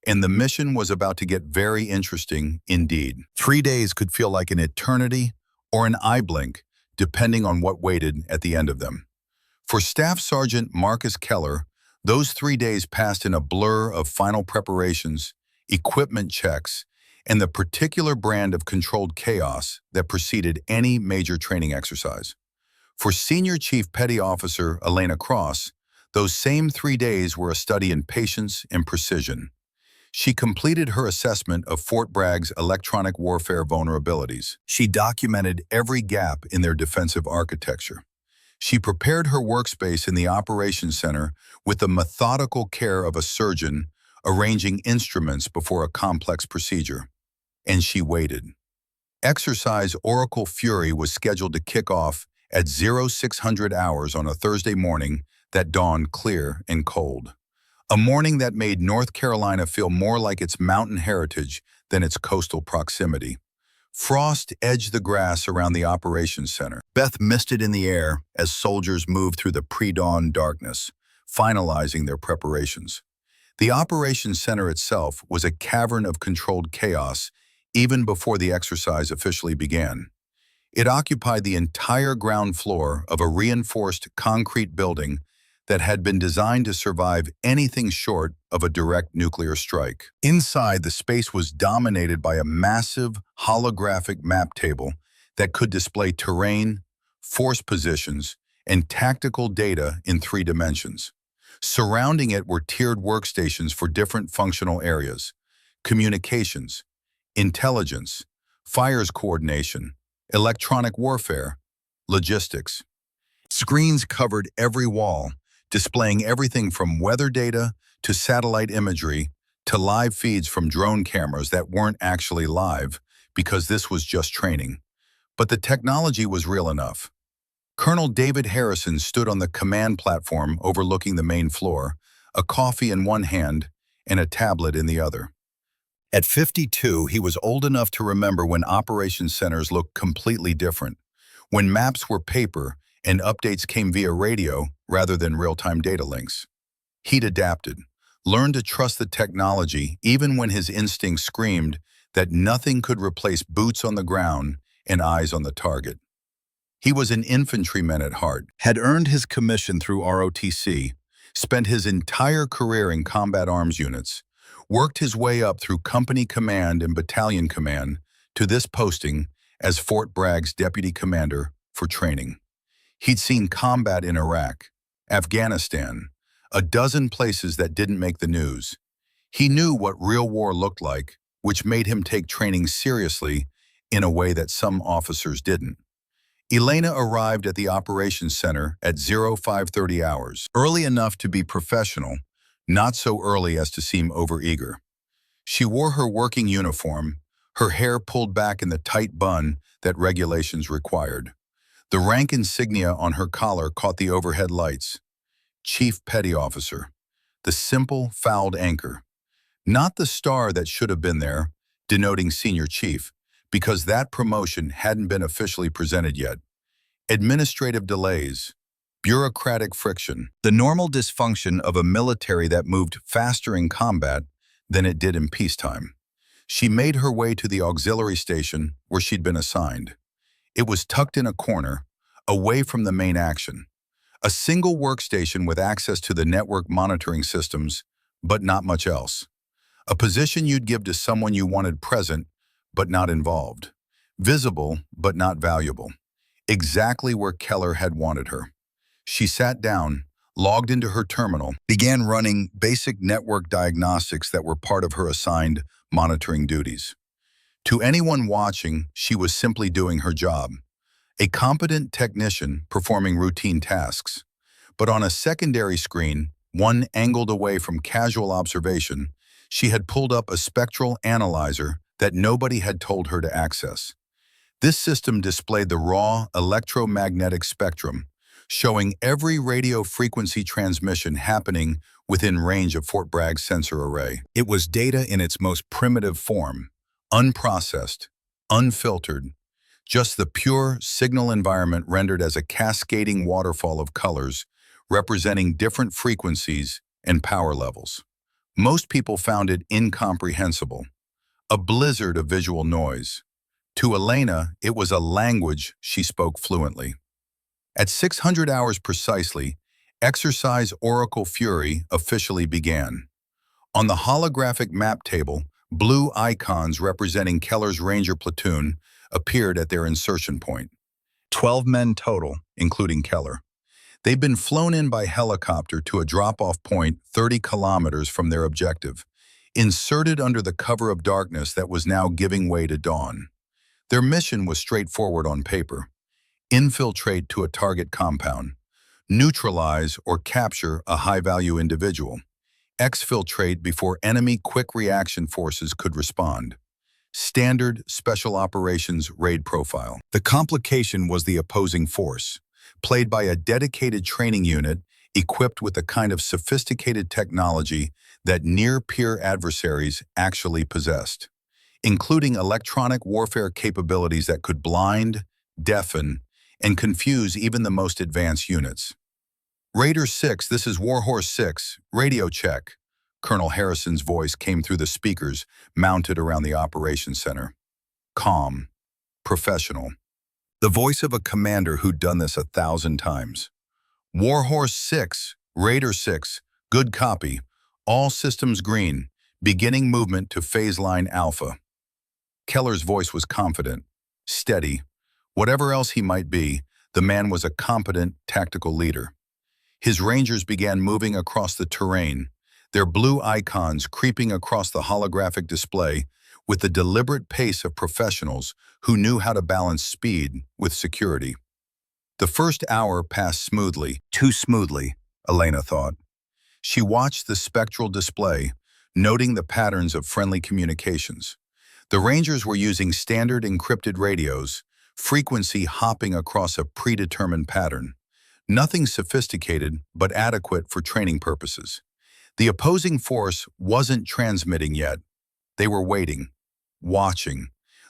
And the mission was about to get very interesting indeed. 3 days could feel like an eternity or an eye blink, depending on what waited at the end of them. For Staff Sergeant Marcus Keller, those 3 days passed in a blur of final preparations, equipment checks, and the particular brand of controlled chaos that preceded any major training exercise. For Senior Chief Petty Officer Elena Cross, those same 3 days were a study in patience and precision. She completed her assessment of Fort Bragg's electronic warfare vulnerabilities. She documented every gap in their defensive architecture. She prepared her workspace in the operations center with the methodical care of a surgeon arranging instruments before a complex procedure. And she waited. Exercise Oracle Fury was scheduled to kick off at 0600 hours on a Thursday morning that dawned clear and cold. A morning that made North Carolina feel more like its mountain heritage than its coastal proximity. Frost edged the grass around the operations center. Beth misted in the air as soldiers moved through the pre-dawn darkness, finalizing their preparations. The operations center itself was a cavern of controlled chaos even before the exercise officially began. It occupied the entire ground floor of a reinforced concrete building that had been designed to survive anything short of a direct nuclear strike. Inside, the space was dominated by a massive holographic map table that could display terrain, force positions, and tactical data in 3 dimensions. Surrounding it were tiered workstations for different functional areas: communications, intelligence, fires coordination, electronic warfare, logistics. Screens covered every wall, displaying everything from weather data to satellite imagery to live feeds from drone cameras that weren't actually live because this was just training. But the technology was real enough. Colonel David Harrison stood on the command platform overlooking the main floor, a coffee in one hand and a tablet in the other. At 52, he was old enough to remember when operations centers looked completely different, when maps were paper and updates came via radio rather than real-time data links. He'd adapted, learned to trust the technology even when his instincts screamed that nothing could replace boots on the ground and eyes on the target. He was an infantryman at heart, had earned his commission through ROTC, spent his entire career in combat arms units, worked his way up through company command and battalion command to this posting as Fort Bragg's deputy commander for training. He'd seen combat in Iraq, Afghanistan, a dozen places that didn't make the news. He knew what real war looked like, which made him take training seriously in a way that some officers didn't. Elena arrived at the operations center at 0530 hours, early enough to be professional, not so early as to seem overeager. She wore her working uniform, her hair pulled back in the tight bun that regulations required. The rank insignia on her collar caught the overhead lights. Chief Petty Officer, the simple, fouled anchor. Not the star that should have been there, denoting Senior Chief, because that promotion hadn't been officially presented yet. Administrative delays, bureaucratic friction, the normal dysfunction of a military that moved faster in combat than it did in peacetime. She made her way to the auxiliary station where she'd been assigned. It was tucked in a corner, away from the main action. A single workstation with access to the network monitoring systems, but not much else. A position you'd give to someone you wanted present, but not involved. Visible, but not valuable. Exactly where Keller had wanted her. She sat down, logged into her terminal, began running basic network diagnostics that were part of her assigned monitoring duties. To anyone watching, she was simply doing her job. A competent technician performing routine tasks. But on a secondary screen, one angled away from casual observation, she had pulled up a spectral analyzer that nobody had told her to access. This system displayed the raw electromagnetic spectrum, showing every radio frequency transmission happening within range of Fort Bragg's sensor array. It was data in its most primitive form, unprocessed, unfiltered, just the pure signal environment rendered as a cascading waterfall of colors representing different frequencies and power levels. Most people found it incomprehensible, a blizzard of visual noise. To Elena, it was a language she spoke fluently. At 600 hours precisely, Exercise Oracle Fury officially began. On the holographic map table, blue icons representing Keller's Ranger platoon appeared at their insertion point. 12 men total, including Keller. They'd been flown in by helicopter to a drop-off point 30 kilometers from their objective, inserted under the cover of darkness that was now giving way to dawn. Their mission was straightforward on paper. Infiltrate to a target compound. Neutralize or capture a high-value individual. Exfiltrate before enemy quick reaction forces could respond. Standard Special Operations raid profile. The complication was the opposing force, played by a dedicated training unit equipped with the kind of sophisticated technology that near-peer adversaries actually possessed, including electronic warfare capabilities that could blind, deafen, and confuse even the most advanced units. Raider 6, this is Warhorse 6, radio check. Colonel Harrison's voice came through the speakers mounted around the operations center. Calm, professional. The voice of a commander who'd done this 1,000 times. Warhorse 6, Raider 6, good copy. All systems green, beginning movement to phase line Alpha. Keller's voice was confident, steady. Whatever else he might be, the man was a competent tactical leader. His Rangers began moving across the terrain, their blue icons creeping across the holographic display with the deliberate pace of professionals who knew how to balance speed with security. The first hour passed smoothly, too smoothly, Elena thought. She watched the spectral display, noting the patterns of friendly communications. The Rangers were using standard encrypted radios, frequency hopping across a predetermined pattern. Nothing sophisticated, but adequate for training purposes. The opposing force wasn't transmitting yet. They were waiting, watching,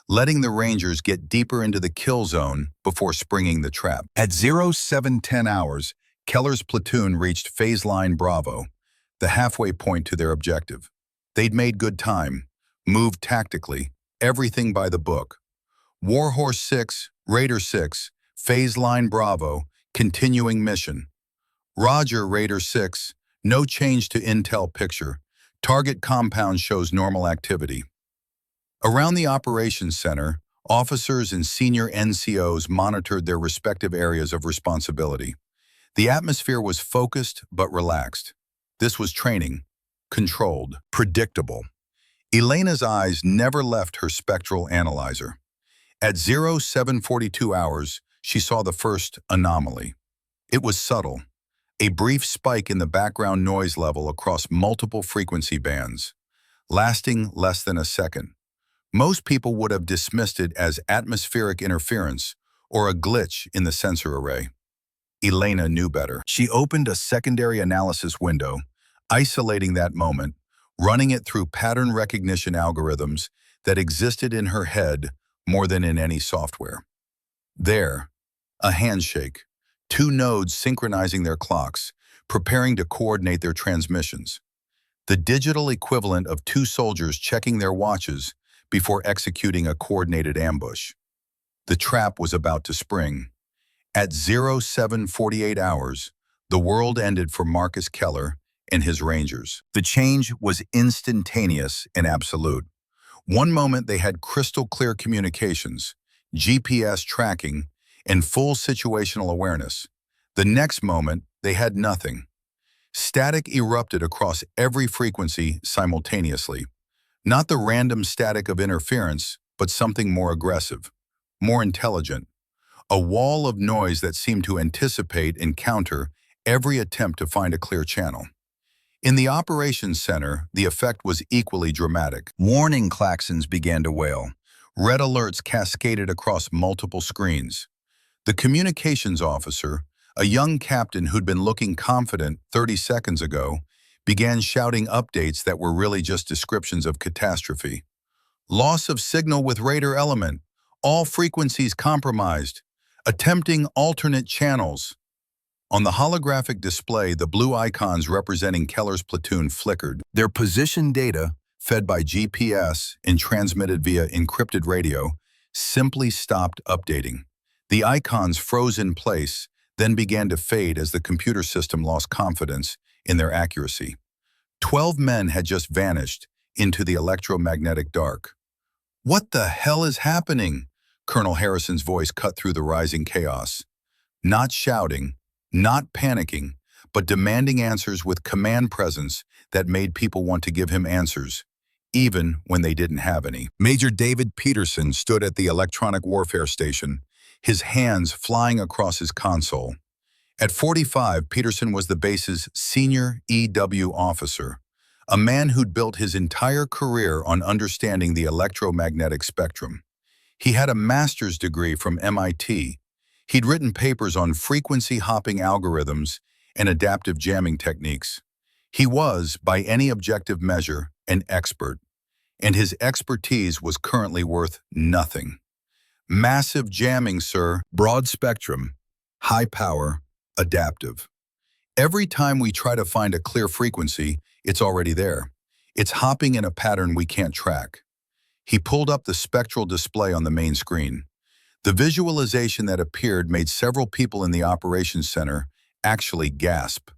letting the Rangers get deeper into the kill zone before springing the trap. At 0710 hours, Keller's platoon reached phase line Bravo, the halfway point to their objective. They'd made good time, moved tactically, everything by the book. Warhorse 6, Raider 6, phase line Bravo, continuing mission. Roger, Raider 6, no change to intel picture. Target compound shows normal activity. Around the operations center, Officers and senior NCOs monitored their respective areas of responsibility. The atmosphere was focused but relaxed. This was training, controlled, predictable. Elena's eyes never left her spectral analyzer. At 0742 hours, she saw the first anomaly. It was subtle, a brief spike in the background noise level across multiple frequency bands, lasting less than a second. Most people would have dismissed it as atmospheric interference or a glitch in the sensor array. Elena knew better. She opened a secondary analysis window, isolating that moment, running it through pattern recognition algorithms that existed in her head more than in any software. There, a handshake, two nodes synchronizing their clocks, preparing to coordinate their transmissions. The digital equivalent of two soldiers checking their watches before executing a coordinated ambush. The trap was about to spring. At 0748 hours, the world ended for Marcus Keller and his Rangers. The change was instantaneous and absolute. One moment they had crystal clear communications, GPS tracking, and full situational awareness. The next moment, they had nothing. Static erupted across every frequency simultaneously. Not the random static of interference, but something more aggressive, more intelligent. A wall of noise that seemed to anticipate and counter every attempt to find a clear channel. In the operations center, the effect was equally dramatic. Warning klaxons began to wail. Red alerts cascaded across multiple screens. The communications officer, a young captain who'd been looking confident 30 seconds ago, began shouting updates that were really just descriptions of catastrophe. Loss of signal with radar element. All frequencies compromised. Attempting alternate channels. On the holographic display, the blue icons representing Keller's platoon flickered. Their position data, fed by GPS and transmitted via encrypted radio, simply stopped updating. The icons froze in place, then began to fade as the computer system lost confidence in their accuracy. 12 men had just vanished into the electromagnetic dark. "What the hell is happening?" Colonel Harrison's voice cut through the rising chaos. Not shouting, not panicking, but demanding answers with command presence that made people want to give him answers, even when they didn't have any. Major David Peterson stood at the electronic warfare station, his hands flying across his console. At 45, Peterson was the base's senior EW officer, a man who'd built his entire career on understanding the electromagnetic spectrum. He had a master's degree from MIT. He'd written papers on frequency hopping algorithms and adaptive jamming techniques. He was, by any objective measure, an expert, and his expertise was currently worth nothing. Massive jamming, sir. Broad spectrum, high power, adaptive. Every time we try to find a clear frequency, it's already there. It's hopping in a pattern we can't track. He pulled up the spectral display on the main screen. The visualization that appeared made several people in the operations center actually gasp.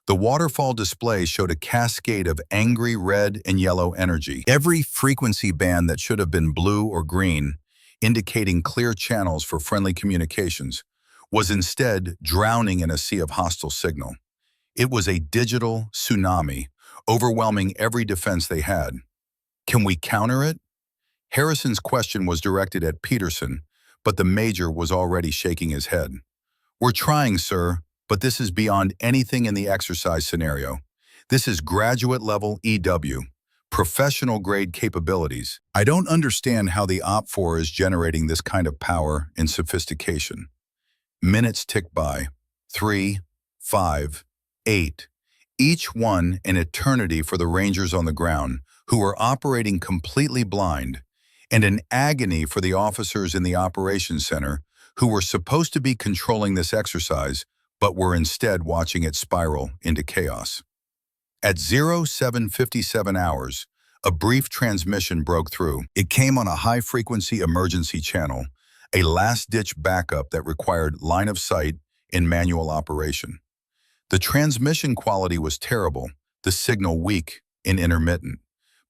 The waterfall display showed a cascade of angry red and yellow energy. Every frequency band that should have been blue or green, indicating clear channels for friendly communications, was instead drowning in a sea of hostile signal. It was a digital tsunami, overwhelming every defense they had. Can we counter it? Harrison's question was directed at Peterson, but the major was already shaking his head. "We're trying, sir, but this is beyond anything in the exercise scenario. This is graduate-level EW, professional-grade capabilities. I don't understand how the OPFOR is generating this kind of power and sophistication." Minutes ticked by. 3, 5, 8. Each one an eternity for the Rangers on the ground, who were operating completely blind, and an agony for the officers in the operations center, who were supposed to be controlling this exercise, but were instead watching it spiral into chaos. At 0757 hours, a brief transmission broke through. It came on a high-frequency emergency channel, a last-ditch backup that required line of sight in manual operation. The transmission quality was terrible, the signal weak and intermittent,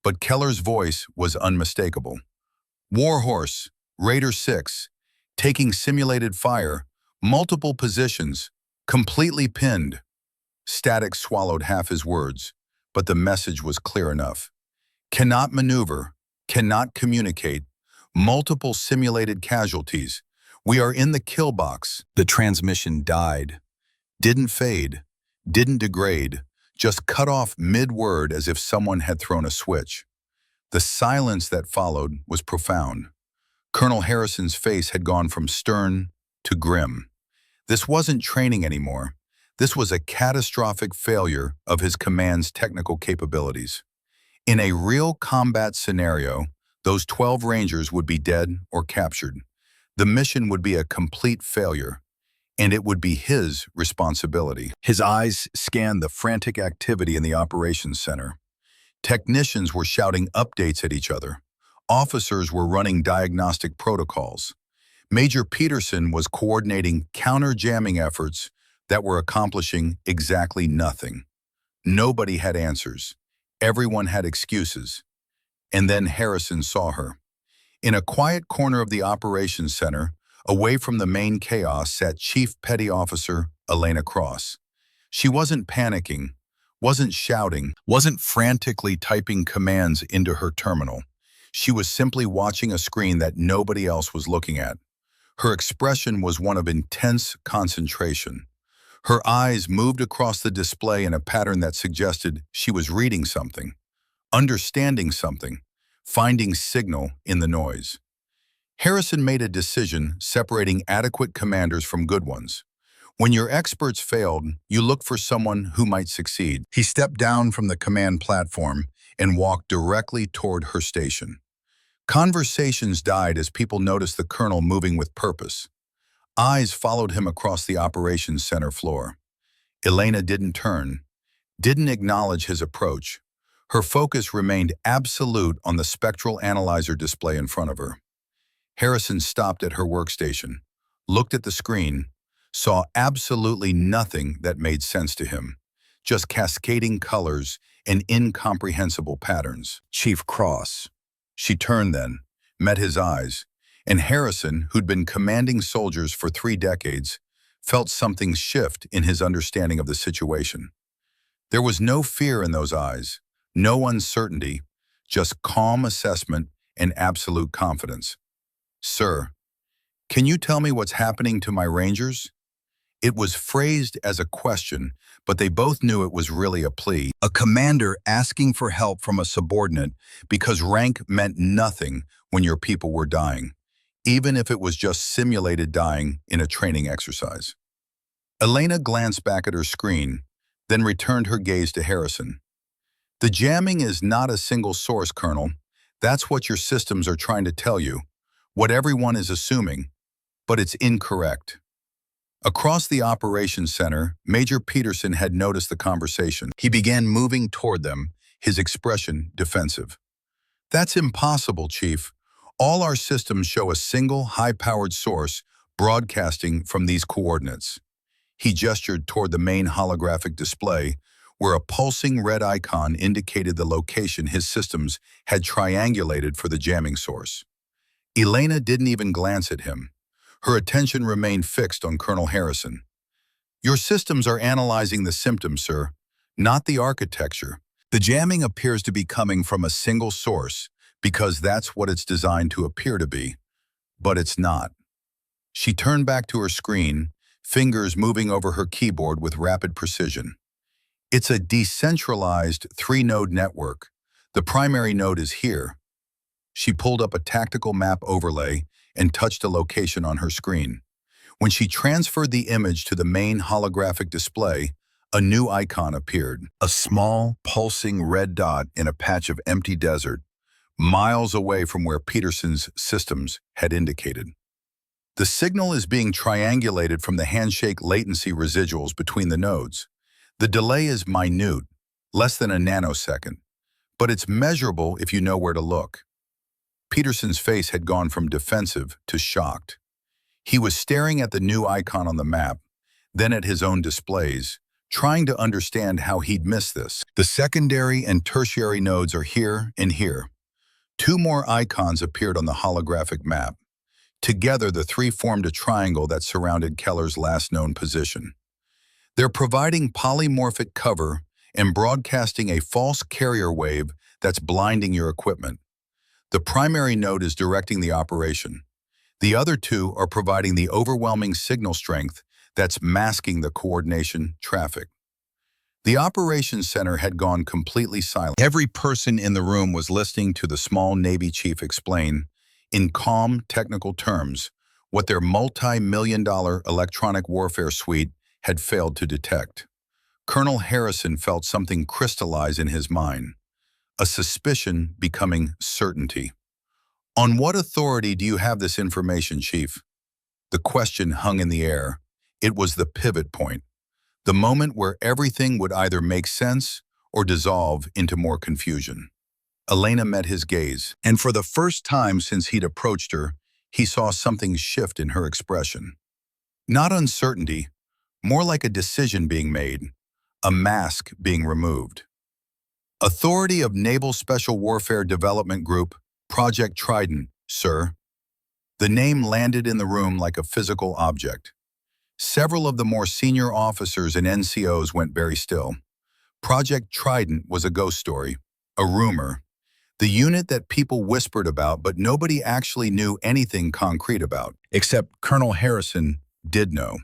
but Keller's voice was unmistakable. "Warhorse, Raider 6, taking simulated fire, multiple positions, completely pinned. Static swallowed half his words, but the message was clear enough. Cannot maneuver, cannot communicate, multiple simulated casualties. We are in the kill box. The transmission died. Didn't fade, didn't degrade, just cut off mid-word as if someone had thrown a switch. The silence that followed was profound. Colonel Harrison's face had gone from stern to grim. This wasn't training anymore. This was a catastrophic failure of his command's technical capabilities. In a real combat scenario, those 12 Rangers would be dead or captured. The mission would be a complete failure, and it would be his responsibility. His eyes scanned the frantic activity in the operations center. Technicians were shouting updates at each other. Officers were running diagnostic protocols. Major Peterson was coordinating counter-jamming efforts that were accomplishing exactly nothing. Nobody had answers. Everyone had excuses. And then Harrison saw her. In a quiet corner of the operations center, away from the main chaos, sat Chief Petty Officer Elena Cross. She wasn't panicking, wasn't shouting, wasn't frantically typing commands into her terminal. She was simply watching a screen that nobody else was looking at. Her expression was one of intense concentration. Her eyes moved across the display in a pattern that suggested she was reading something, understanding something, finding signal in the noise. Harrison made a decision separating adequate commanders from good ones. When your experts failed, you look for someone who might succeed. He stepped down from the command platform and walked directly toward her station. Conversations died as people noticed the colonel moving with purpose. Eyes followed him across the operations center floor. Elena didn't turn, didn't acknowledge his approach. Her focus remained absolute on the spectral analyzer display in front of her. Harrison stopped at her workstation, looked at the screen, saw absolutely nothing that made sense to him, just cascading colors and incomprehensible patterns. Chief Cross. She turned then, met his eyes, and Harrison, who'd been commanding soldiers for 3 decades, felt something shift in his understanding of the situation. There was no fear in those eyes, no uncertainty, just calm assessment and absolute confidence. "Sir, can you tell me what's happening to my Rangers?" It was phrased as a question, but they both knew it was really a plea. A commander asking for help from a subordinate because rank meant nothing when your people were dying, even if it was just simulated dying in a training exercise. Elena glanced back at her screen, then returned her gaze to Harrison. "The jamming is not a single source, Colonel. That's what your systems are trying to tell you, what everyone is assuming, but it's incorrect." Across the operations center, Major Peterson had noticed the conversation. He began moving toward them, his expression defensive. "That's impossible, Chief. All our systems show a single high-powered source broadcasting from these coordinates." He gestured toward the main holographic display, where a pulsing red icon indicated the location his systems had triangulated for the jamming source. Elena didn't even glance at him. Her attention remained fixed on Colonel Harrison. "Your systems are analyzing the symptoms, sir, not the architecture. The jamming appears to be coming from a single source because that's what it's designed to appear to be, but it's not." She turned back to her screen, fingers moving over her keyboard with rapid precision. "It's a decentralized 3-node network. The primary node is here." She pulled up a tactical map overlay and touched a location on her screen. When she transferred the image to the main holographic display, a new icon appeared. A small, pulsing red dot in a patch of empty desert, miles away from where Peterson's systems had indicated. "The signal is being triangulated from the handshake latency residuals between the nodes. The delay is minute, less than a nanosecond, but it's measurable if you know where to look." Peterson's face had gone from defensive to shocked. He was staring at the new icon on the map, then at his own displays, trying to understand how he'd missed this. The secondary and tertiary nodes are here and here. 2 more icons appeared on the holographic map. Together, the three formed a triangle that surrounded Keller's last known position. They're providing polymorphic cover and broadcasting a false carrier wave that's blinding your equipment. The primary node is directing the operation. The other two are providing the overwhelming signal strength that's masking the coordination traffic. The operations center had gone completely silent. Every person in the room was listening to the small Navy chief explain, in calm technical terms, what their multi-million-dollar electronic warfare suite had failed to detect. Colonel Harrison felt something crystallize in his mind, a suspicion becoming certainty. "On what authority do you have this information, Chief?" The question hung in the air. It was the pivot point, the moment where everything would either make sense or dissolve into more confusion. Elena met his gaze, and for the first time since he'd approached her, he saw something shift in her expression. Not uncertainty, more like a decision being made, a mask being removed. "Authority of Naval Special Warfare Development Group, Project Trident, sir." The name landed in the room like a physical object. Several of the more senior officers and NCOs went very still. Project Trident was a ghost story, a rumor, the unit that people whispered about but nobody actually knew anything concrete about, except Colonel Harrison did know.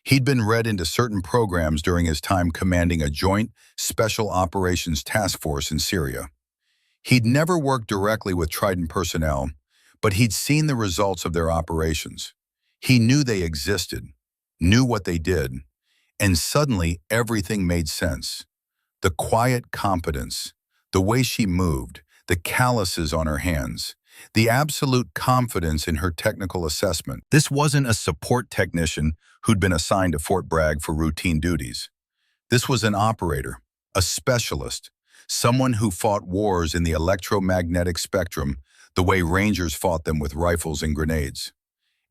He'd been read into certain programs during his time commanding a joint special operations task force in Syria. He'd never worked directly with Trident personnel, but he'd seen the results of their operations. He knew they existed, knew what they did, and suddenly everything made sense. The quiet competence, the way she moved, the calluses on her hands, the absolute confidence in her technical assessment. This wasn't a support technician who'd been assigned to Fort Bragg for routine duties. This was an operator, a specialist, someone who fought wars in the electromagnetic spectrum the way Rangers fought them with rifles and grenades.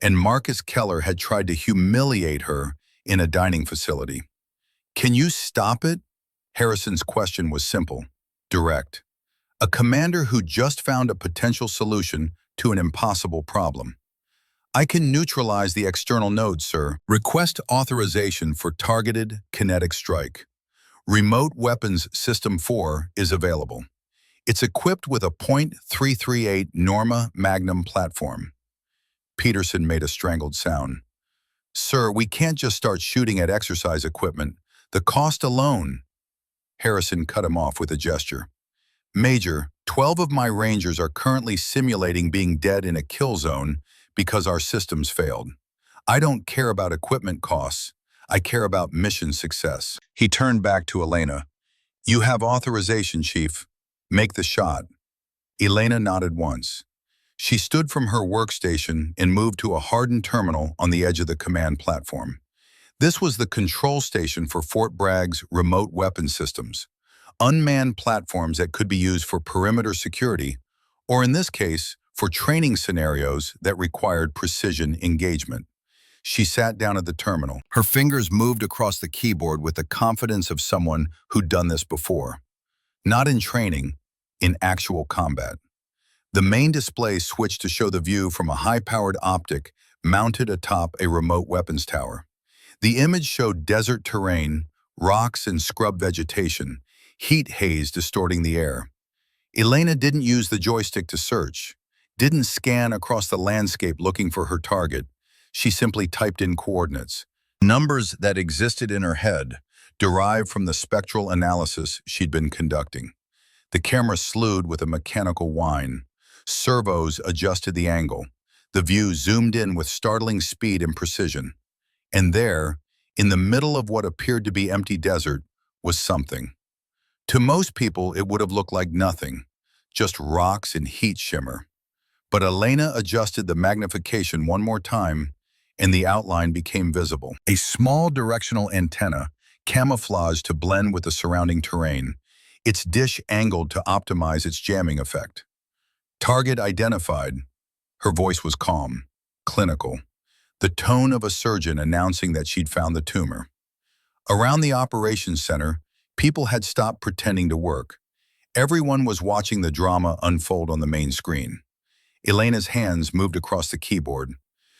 And Marcus Keller had tried to humiliate her in a dining facility. "Can you stop it?" Harrison's question was simple, direct. A commander who just found a potential solution to an impossible problem. "I can neutralize the external node, sir. Request authorization for targeted kinetic strike. Remote Weapons System 4 is available. It's equipped with a .338 Norma Magnum platform." Peterson made a strangled sound. "Sir, we can't just start shooting at exercise equipment. The cost alone." Harrison cut him off with a gesture. "Major, 12 of my Rangers are currently simulating being dead in a kill zone because our systems failed. I don't care about equipment costs. I care about mission success." He turned back to Elena. "You have authorization, Chief. Make the shot." Elena nodded once. She stood from her workstation and moved to a hardened terminal on the edge of the command platform. This was the control station for Fort Bragg's remote weapon systems, unmanned platforms that could be used for perimeter security, or in this case, for training scenarios that required precision engagement. She sat down at the terminal. Her fingers moved across the keyboard with the confidence of someone who'd done this before. Not in training, in actual combat. The main display switched to show the view from a high-powered optic mounted atop a remote weapons tower. The image showed desert terrain, rocks and scrub vegetation, heat haze distorting the air. Elena didn't use the joystick to search, didn't scan across the landscape looking for her target. She simply typed in coordinates, numbers that existed in her head, derived from the spectral analysis she'd been conducting. The camera slewed with a mechanical whine. Servos adjusted the angle. The view zoomed in with startling speed and precision. And there, in the middle of what appeared to be empty desert, was something. To most people, it would have looked like nothing, just rocks and heat shimmer. But Elena adjusted the magnification one more time, and the outline became visible. A small directional antenna, camouflaged to blend with the surrounding terrain, its dish angled to optimize its jamming effect. "Target identified." Her voice was calm, clinical, the tone of a surgeon announcing that she'd found the tumor. Around the operations center, people had stopped pretending to work. Everyone was watching the drama unfold on the main screen. Elena's hands moved across the keyboard.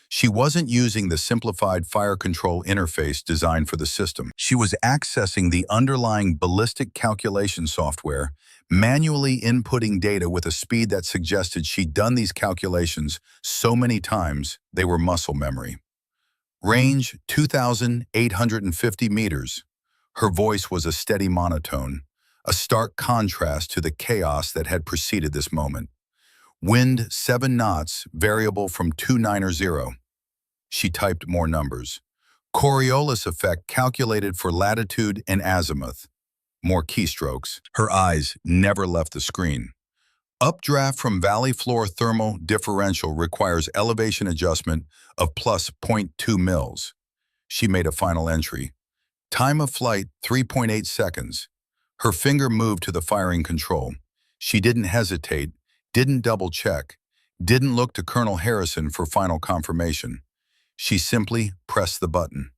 She wasn't using the simplified fire control interface designed for the system. She was accessing the underlying ballistic calculation software, manually inputting data with a speed that suggested she'd done these calculations so many times they were muscle memory. Range 2,850 meters. Her voice was a steady monotone, a stark contrast to the chaos that had preceded this moment. Wind 7 knots, variable from 290. She typed more numbers. Coriolis effect calculated for latitude and azimuth. More keystrokes. Her eyes never left the screen. Updraft from valley floor thermal differential requires elevation adjustment of plus +0.2 mils. She made a final entry. Time of flight 3.8 seconds. Her finger moved to the firing control. She didn't hesitate, didn't double check, didn't look to Colonel Harrison for final confirmation. She simply pressed the button.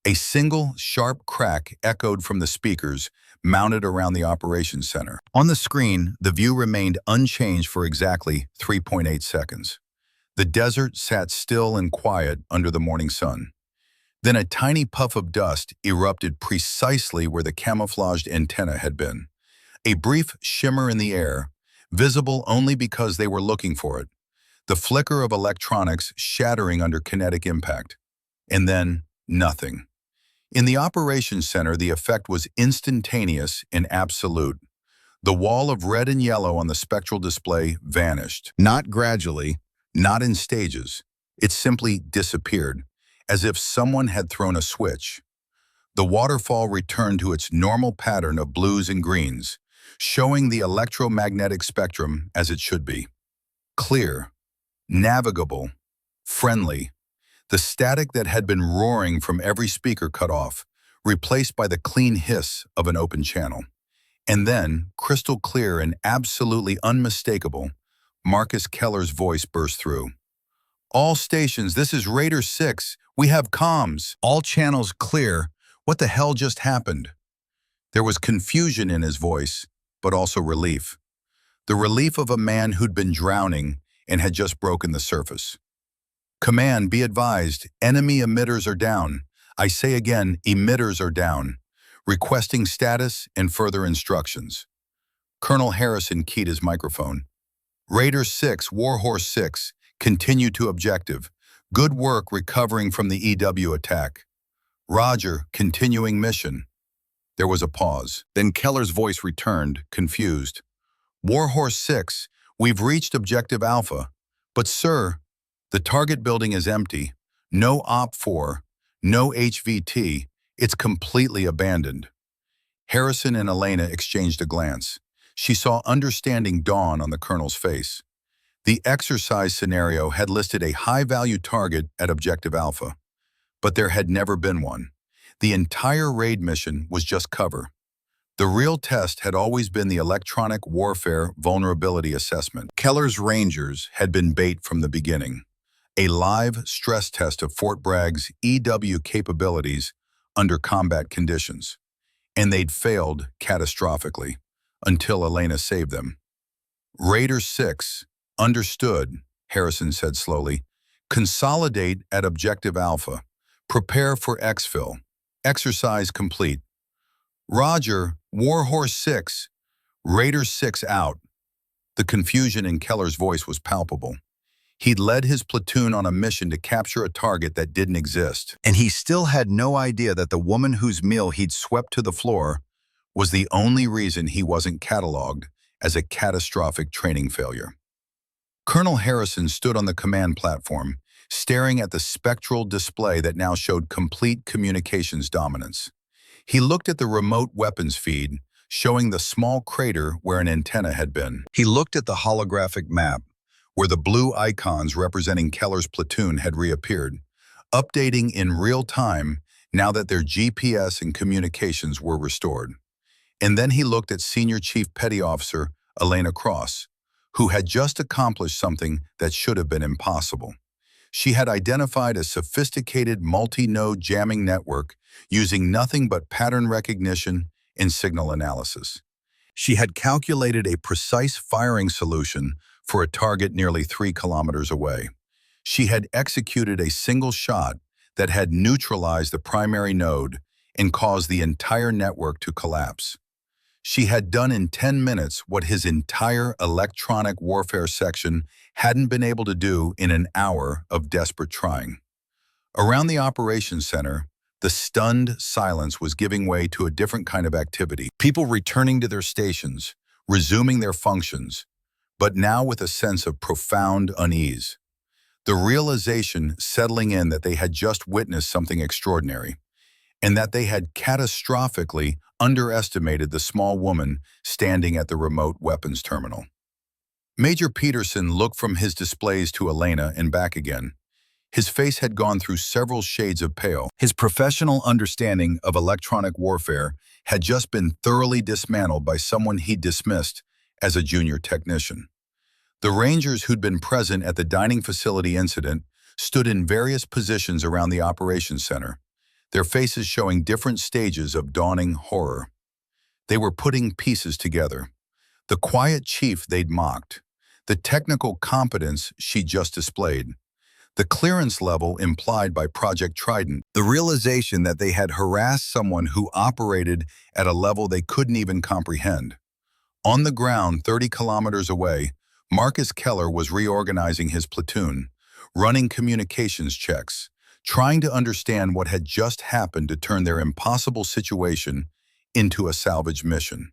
A single, sharp crack echoed from the speakers mounted around the operations center. On the screen, the view remained unchanged for exactly 3.8 seconds. The desert sat still and quiet under the morning sun. Then a tiny puff of dust erupted precisely where the camouflaged antenna had been. A brief shimmer in the air, visible only because they were looking for it. The flicker of electronics shattering under kinetic impact. And then, nothing. In the operations center, the effect was instantaneous and absolute. The wall of red and yellow on the spectral display vanished. Not gradually, not in stages. It simply disappeared, as if someone had thrown a switch. The waterfall returned to its normal pattern of blues and greens, showing the electromagnetic spectrum as it should be. Clear, navigable, friendly. The static that had been roaring from every speaker cut off, replaced by the clean hiss of an open channel. And then, crystal clear and absolutely unmistakable, Marcus Keller's voice burst through. "All stations, this is Raider 6. We have comms. All channels clear. What the hell just happened?" There was confusion in his voice, but also relief. The relief of a man who'd been drowning and had just broken the surface. "Command, be advised, enemy emitters are down. I say again, emitters are down. Requesting status and further instructions." Colonel Harrison keyed his microphone. "Raider 6, Warhorse 6, continue to objective. Good work recovering from the EW attack. Roger, continuing mission." There was a pause. Then Keller's voice returned, confused. "Warhorse 6, we've reached objective Alpha. But sir, the target building is empty. No OP4, no HVT. It's completely abandoned." Harrison and Elena exchanged a glance. She saw understanding dawn on the colonel's face. The exercise scenario had listed a high-value target at Objective Alpha, but there had never been one. The entire raid mission was just cover. The real test had always been the electronic warfare vulnerability assessment. Keller's Rangers had been bait from the beginning. A live stress test of Fort Bragg's EW capabilities under combat conditions. And they'd failed catastrophically, until Elena saved them. "Raider 6, understood," Harrison said slowly. "Consolidate at Objective Alpha. Prepare for exfil. Exercise complete." "Roger, Warhorse 6, Raider 6 out." The confusion in Keller's voice was palpable. He'd led his platoon on a mission to capture a target that didn't exist. And he still had no idea that the woman whose meal he'd swept to the floor was the only reason he wasn't cataloged as a catastrophic training failure. Colonel Harrison stood on the command platform, staring at the spectral display that now showed complete communications dominance. He looked at the remote weapons feed, showing the small crater where an antenna had been. He looked at the holographic map, where the blue icons representing Keller's platoon had reappeared, updating in real time now that their GPS and communications were restored. And then he looked at Senior Chief Petty Officer Elena Cross, who had just accomplished something that should have been impossible. She had identified a sophisticated multi-node jamming network using nothing but pattern recognition and signal analysis. She had calculated a precise firing solution for a target nearly 3 kilometers away. She had executed a single shot that had neutralized the primary node and caused the entire network to collapse. She had done in 10 minutes what his entire electronic warfare section hadn't been able to do in an hour of desperate trying. Around the operations center, the stunned silence was giving way to a different kind of activity. People returning to their stations, resuming their functions, but now with a sense of profound unease. The realization settling in that they had just witnessed something extraordinary, and that they had catastrophically underestimated the small woman standing at the remote weapons terminal. Major Peterson looked from his displays to Elena and back again. His face had gone through several shades of pale. His professional understanding of electronic warfare had just been thoroughly dismantled by someone he'd dismissed as a junior technician. The Rangers who'd been present at the dining facility incident stood in various positions around the operations center, their faces showing different stages of dawning horror. They were putting pieces together. The quiet chief they'd mocked, the technical competence she'd just displayed, the clearance level implied by Project Trident, the realization that they had harassed someone who operated at a level they couldn't even comprehend. On the ground 30 kilometers away, Marcus Keller was reorganizing his platoon, running communications checks, trying to understand what had just happened to turn their impossible situation into a salvage mission.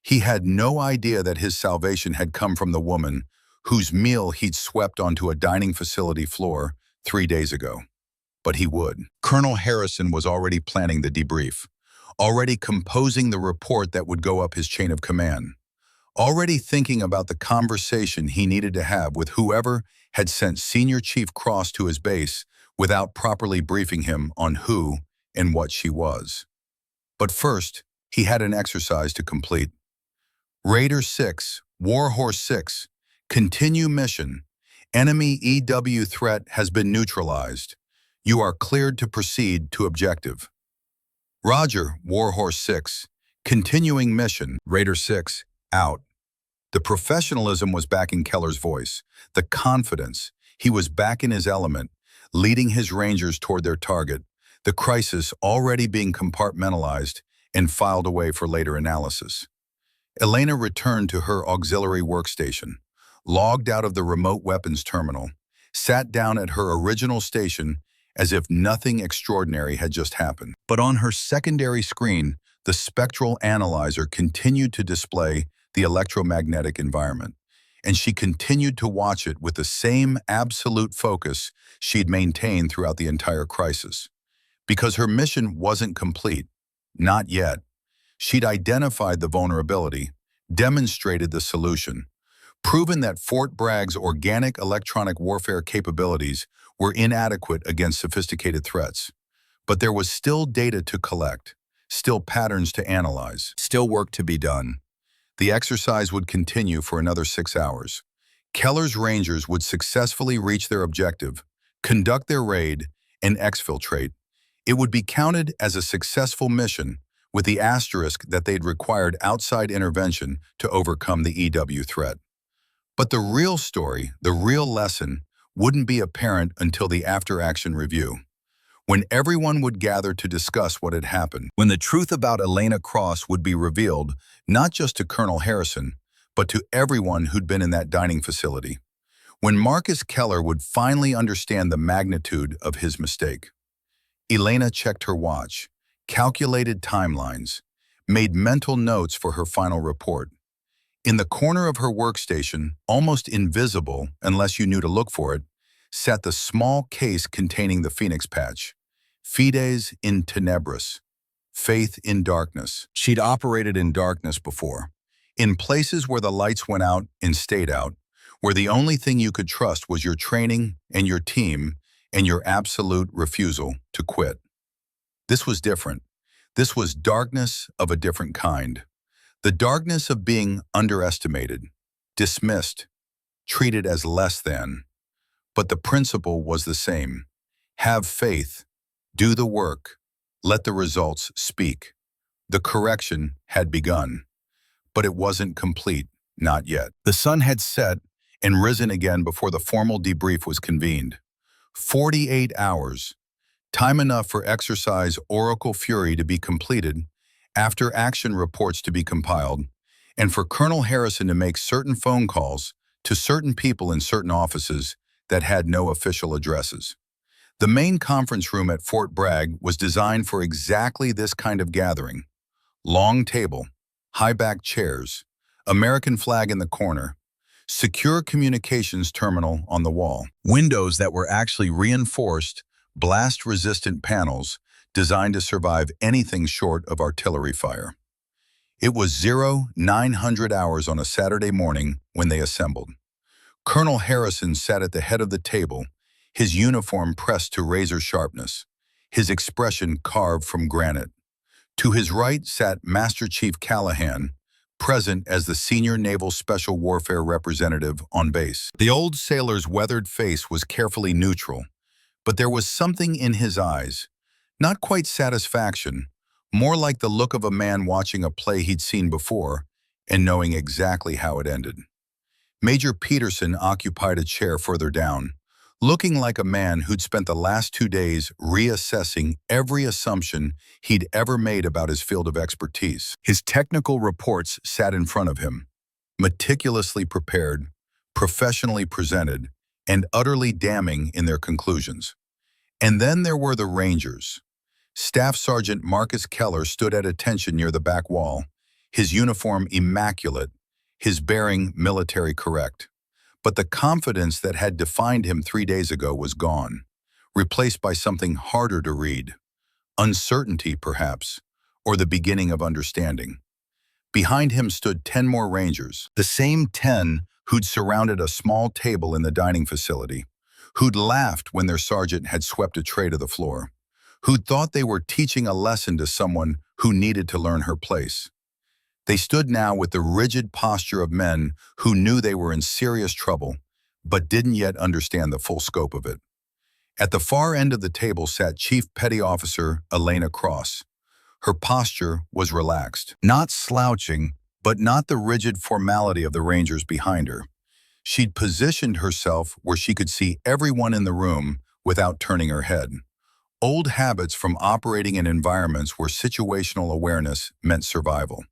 He had no idea that his salvation had come from the woman whose meal he'd swept onto a dining facility floor 3 days ago. But he would. Colonel Harrison was already planning the debrief, already composing the report that would go up his chain of command, already thinking about the conversation he needed to have with whoever had sent Senior Chief Cross to his base without properly briefing him on who and what she was. But first, he had an exercise to complete. Raider 6, Warhorse 6, continue mission. Enemy EW threat has been neutralized. You are cleared to proceed to objective. Roger, Warhorse 6, continuing mission. Raider 6, out. The professionalism was back in Keller's voice, the confidence. He was back in his element, leading his Rangers toward their target, the crisis already being compartmentalized and filed away for later analysis. Elena returned to her auxiliary workstation, logged out of the remote weapons terminal, sat down at her original station as if nothing extraordinary had just happened. But on her secondary screen, the spectral analyzer continued to display the electromagnetic environment, and she continued to watch it with the same absolute focus she'd maintained throughout the entire crisis. Because her mission wasn't complete, not yet. She'd identified the vulnerability, demonstrated the solution, proven that Fort Bragg's organic electronic warfare capabilities were inadequate against sophisticated threats. But there was still data to collect, still patterns to analyze, still work to be done. The exercise would continue for another 6 hours. Keller's Rangers would successfully reach their objective, conduct their raid, and exfiltrate. It would be counted as a successful mission, with the asterisk that they'd required outside intervention to overcome the EW threat. But the real story, the real lesson, wouldn't be apparent until the after-action review, when everyone would gather to discuss what had happened, when the truth about Elena Cross would be revealed not just to Colonel Harrison, but to everyone who'd been in that dining facility, when Marcus Keller would finally understand the magnitude of his mistake. Elena checked her watch, calculated timelines, made mental notes for her final report. In the corner of her workstation, almost invisible unless you knew to look for it, sat the small case containing the Phoenix patch. Fides in tenebris, faith in darkness. She'd operated in darkness before, in places where the lights went out and stayed out, where the only thing you could trust was your training and your team and your absolute refusal to quit. This was different. This was darkness of a different kind. The darkness of being underestimated, dismissed, treated as less than. But the principle was the same. Have faith, do the work, let the results speak. The correction had begun, but it wasn't complete, not yet. The sun had set and risen again before the formal debrief was convened. 48 hours, time enough for exercise Oracle Fury to be completed, after action reports to be compiled, and for Colonel Harrison to make certain phone calls to certain people in certain offices that had no official addresses. The main conference room at Fort Bragg was designed for exactly this kind of gathering. Long table, high-backed chairs, American flag in the corner, secure communications terminal on the wall. Windows that were actually reinforced, blast-resistant panels designed to survive anything short of artillery fire. It was 0900 hours on a Saturday morning when they assembled. Colonel Harrison sat at the head of the table, his uniform pressed to razor sharpness, his expression carved from granite. To his right sat Master Chief Callahan, present as the senior Naval Special Warfare representative on base. The old sailor's weathered face was carefully neutral, but there was something in his eyes, not quite satisfaction, more like the look of a man watching a play he'd seen before and knowing exactly how it ended. Major Peterson occupied a chair further down, looking like a man who'd spent the last 2 days reassessing every assumption he'd ever made about his field of expertise. His technical reports sat in front of him, meticulously prepared, professionally presented, and utterly damning in their conclusions. And then there were the Rangers. Staff Sergeant Marcus Keller stood at attention near the back wall, his uniform immaculate, his bearing military correct. But the confidence that had defined him 3 days ago was gone, replaced by something harder to read. Uncertainty, perhaps, or the beginning of understanding. Behind him stood 10 more Rangers, the same 10 who'd surrounded a small table in the dining facility, who'd laughed when their sergeant had swept a tray to the floor, who'd thought they were teaching a lesson to someone who needed to learn her place. They stood now with the rigid posture of men who knew they were in serious trouble, but didn't yet understand the full scope of it. At the far end of the table sat Chief Petty Officer Elena Cross. Her posture was relaxed, not slouching, but not the rigid formality of the Rangers behind her. She'd positioned herself where she could see everyone in the room without turning her head. Old habits from operating in environments where situational awareness meant survival.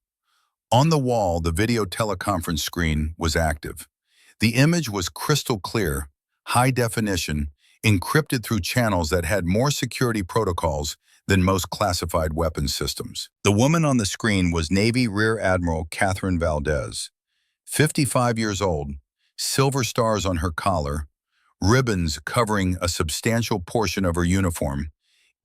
On the wall, the video teleconference screen was active. The image was crystal clear, high definition, encrypted through channels that had more security protocols than most classified weapons systems. The woman on the screen was Navy Rear Admiral Catherine Valdez, 55 years old, silver stars on her collar, ribbons covering a substantial portion of her uniform,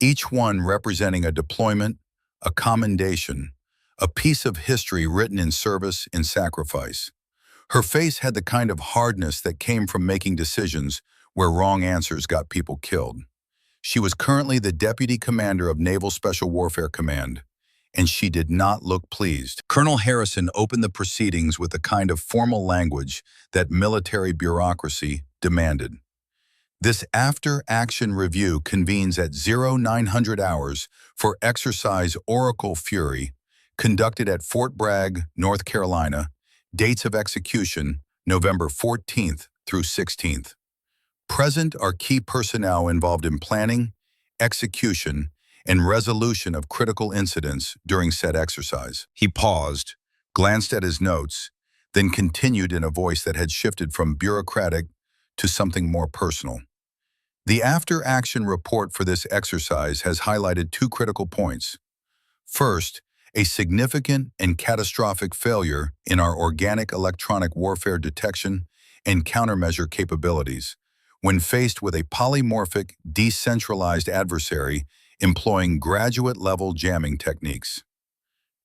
each one representing a deployment, a commendation, a piece of history written in service and sacrifice. Her face had the kind of hardness that came from making decisions where wrong answers got people killed. She was currently the Deputy Commander of Naval Special Warfare Command, and she did not look pleased. Colonel Harrison opened the proceedings with the kind of formal language that military bureaucracy demanded. This after-action review convenes at 0900 hours for exercise Oracle Fury, conducted at Fort Bragg, North Carolina, dates of execution November 14th through 16th. Present are key personnel involved in planning, execution, and resolution of critical incidents during said exercise. He paused, glanced at his notes, then continued in a voice that had shifted from bureaucratic to something more personal. The after-action report for this exercise has highlighted 2 critical points. First, a significant and catastrophic failure in our organic electronic warfare detection and countermeasure capabilities when faced with a polymorphic, decentralized adversary employing graduate-level jamming techniques.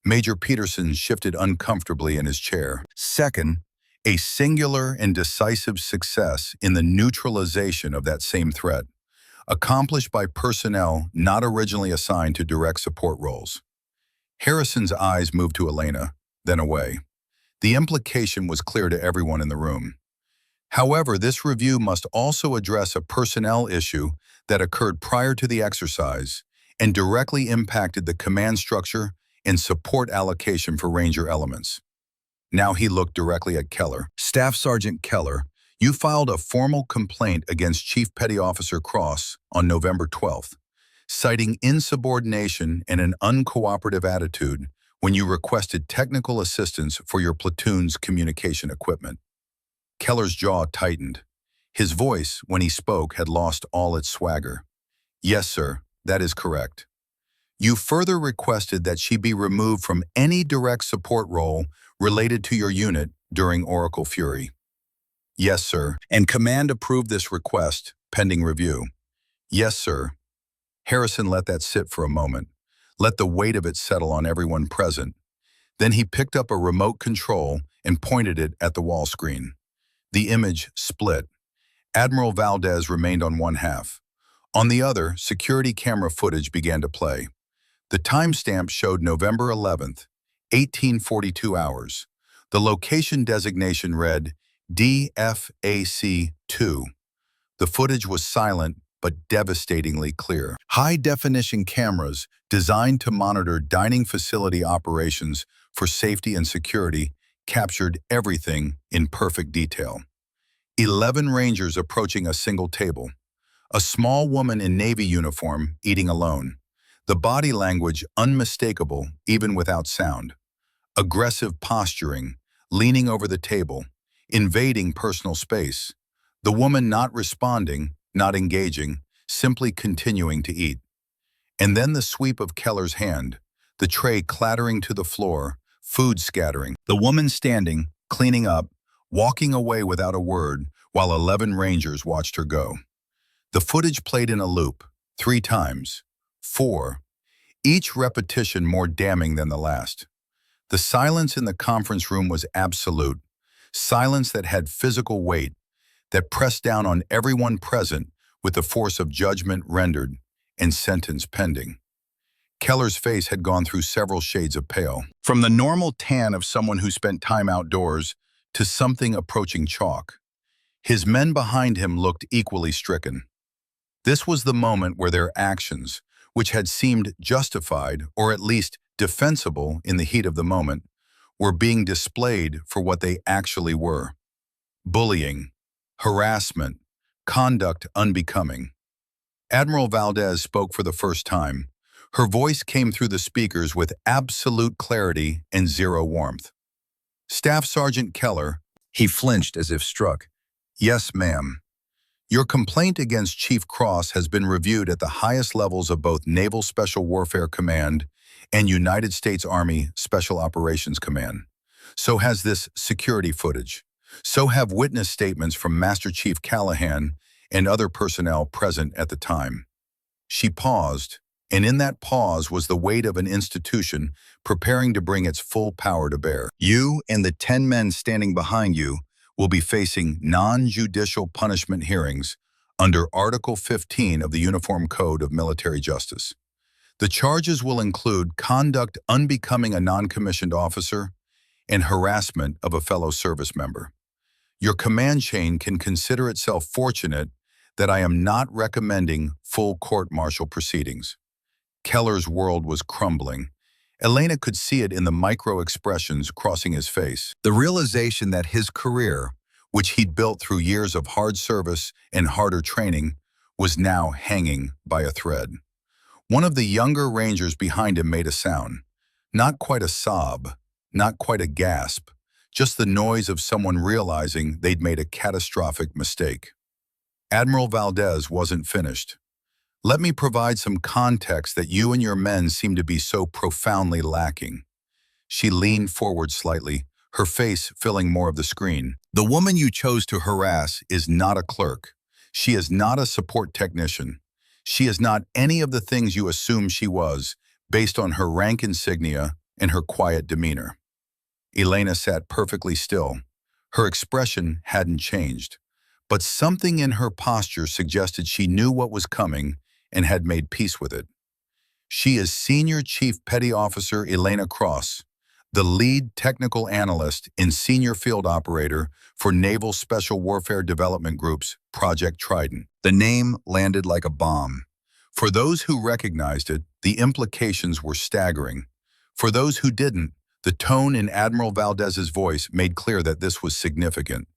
Major Peterson shifted uncomfortably in his chair. Second, a singular and decisive success in the neutralization of that same threat, accomplished by personnel not originally assigned to direct support roles. Harrison's eyes moved to Elena, then away. The implication was clear to everyone in the room. However, this review must also address a personnel issue that occurred prior to the exercise and directly impacted the command structure and support allocation for Ranger elements. Now he looked directly at Keller. Staff Sergeant Keller, You filed a formal complaint against Chief Petty Officer Cross on November 12th, citing insubordination and an uncooperative attitude when you requested technical assistance for your platoon's communication equipment. Keller's jaw tightened. His voice, when he spoke, had lost all its swagger. Yes, sir, that is correct. You further requested that she be removed from any direct support role related to your unit during Oracle Fury. Yes, sir. And command approved this request, pending review. Yes, sir. Harrison let that sit for a moment, let the weight of it settle on everyone present. Then he picked up a remote control and pointed it at the wall screen. The image split. Admiral Valdez remained on one half. On the other, security camera footage began to play. The timestamp showed November 11th, 1842 hours. The location designation read DFAC-2. The footage was silent but devastatingly clear. High-definition cameras designed to monitor dining facility operations for safety and security captured everything in perfect detail. 11 Rangers approaching a single table. A small woman in Navy uniform eating alone. The body language unmistakable even without sound. Aggressive posturing, leaning over the table, invading personal space. The woman not responding, not engaging, simply continuing to eat. And then the sweep of Keller's hand, the tray clattering to the floor, food scattering. The woman standing, cleaning up, walking away without a word while 11 Rangers watched her go. The footage played in a loop, 3 times, 4, each repetition more damning than the last. The silence in the conference room was absolute, silence that had physical weight, that pressed down on everyone present with the force of judgment rendered and sentence pending. Keller's face had gone through several shades of pale, from the normal tan of someone who spent time outdoors to something approaching chalk. His men behind him looked equally stricken. This was the moment where their actions, which had seemed justified or at least defensible in the heat of the moment, were being displayed for what they actually were. Bullying, harassment, conduct unbecoming. Admiral Valdez spoke for the first time. Her voice came through the speakers with absolute clarity and zero warmth. Staff Sergeant Keller, he flinched as if struck. Yes, ma'am. Your complaint against Chief Cross has been reviewed at the highest levels of both Naval Special Warfare Command and United States Army Special Operations Command. So has this security footage. So have witness statements from Master Chief Callahan and other personnel present at the time. She paused, and in that pause was the weight of an institution preparing to bring its full power to bear. You and the 10 men standing behind you will be facing non-judicial punishment hearings under Article 15 of the Uniform Code of Military Justice. The charges will include conduct unbecoming a non-commissioned officer and harassment of a fellow service member. Your command chain can consider itself fortunate that I am not recommending full court-martial proceedings. Keller's world was crumbling. Elena could see it in the micro-expressions crossing his face. The realization that his career, which he'd built through years of hard service and harder training, was now hanging by a thread. One of the younger Rangers behind him made a sound. Not quite a sob, not quite a gasp, just the noise of someone realizing they'd made a catastrophic mistake. Admiral Valdez wasn't finished. Let me provide some context that you and your men seem to be so profoundly lacking. She leaned forward slightly, her face filling more of the screen. The woman you chose to harass is not a clerk. She is not a support technician. She is not any of the things you assume she was, based on her rank insignia and her quiet demeanor. Elena sat perfectly still. Her expression hadn't changed, but something in her posture suggested she knew what was coming and had made peace with it. She is Senior Chief Petty Officer Elena Cross, the lead technical analyst and senior field operator for Naval Special Warfare Development Group's Project Trident. The name landed like a bomb. For those who recognized it, the implications were staggering. For those who didn't, the tone in Admiral Valdez's voice made clear that this was significant.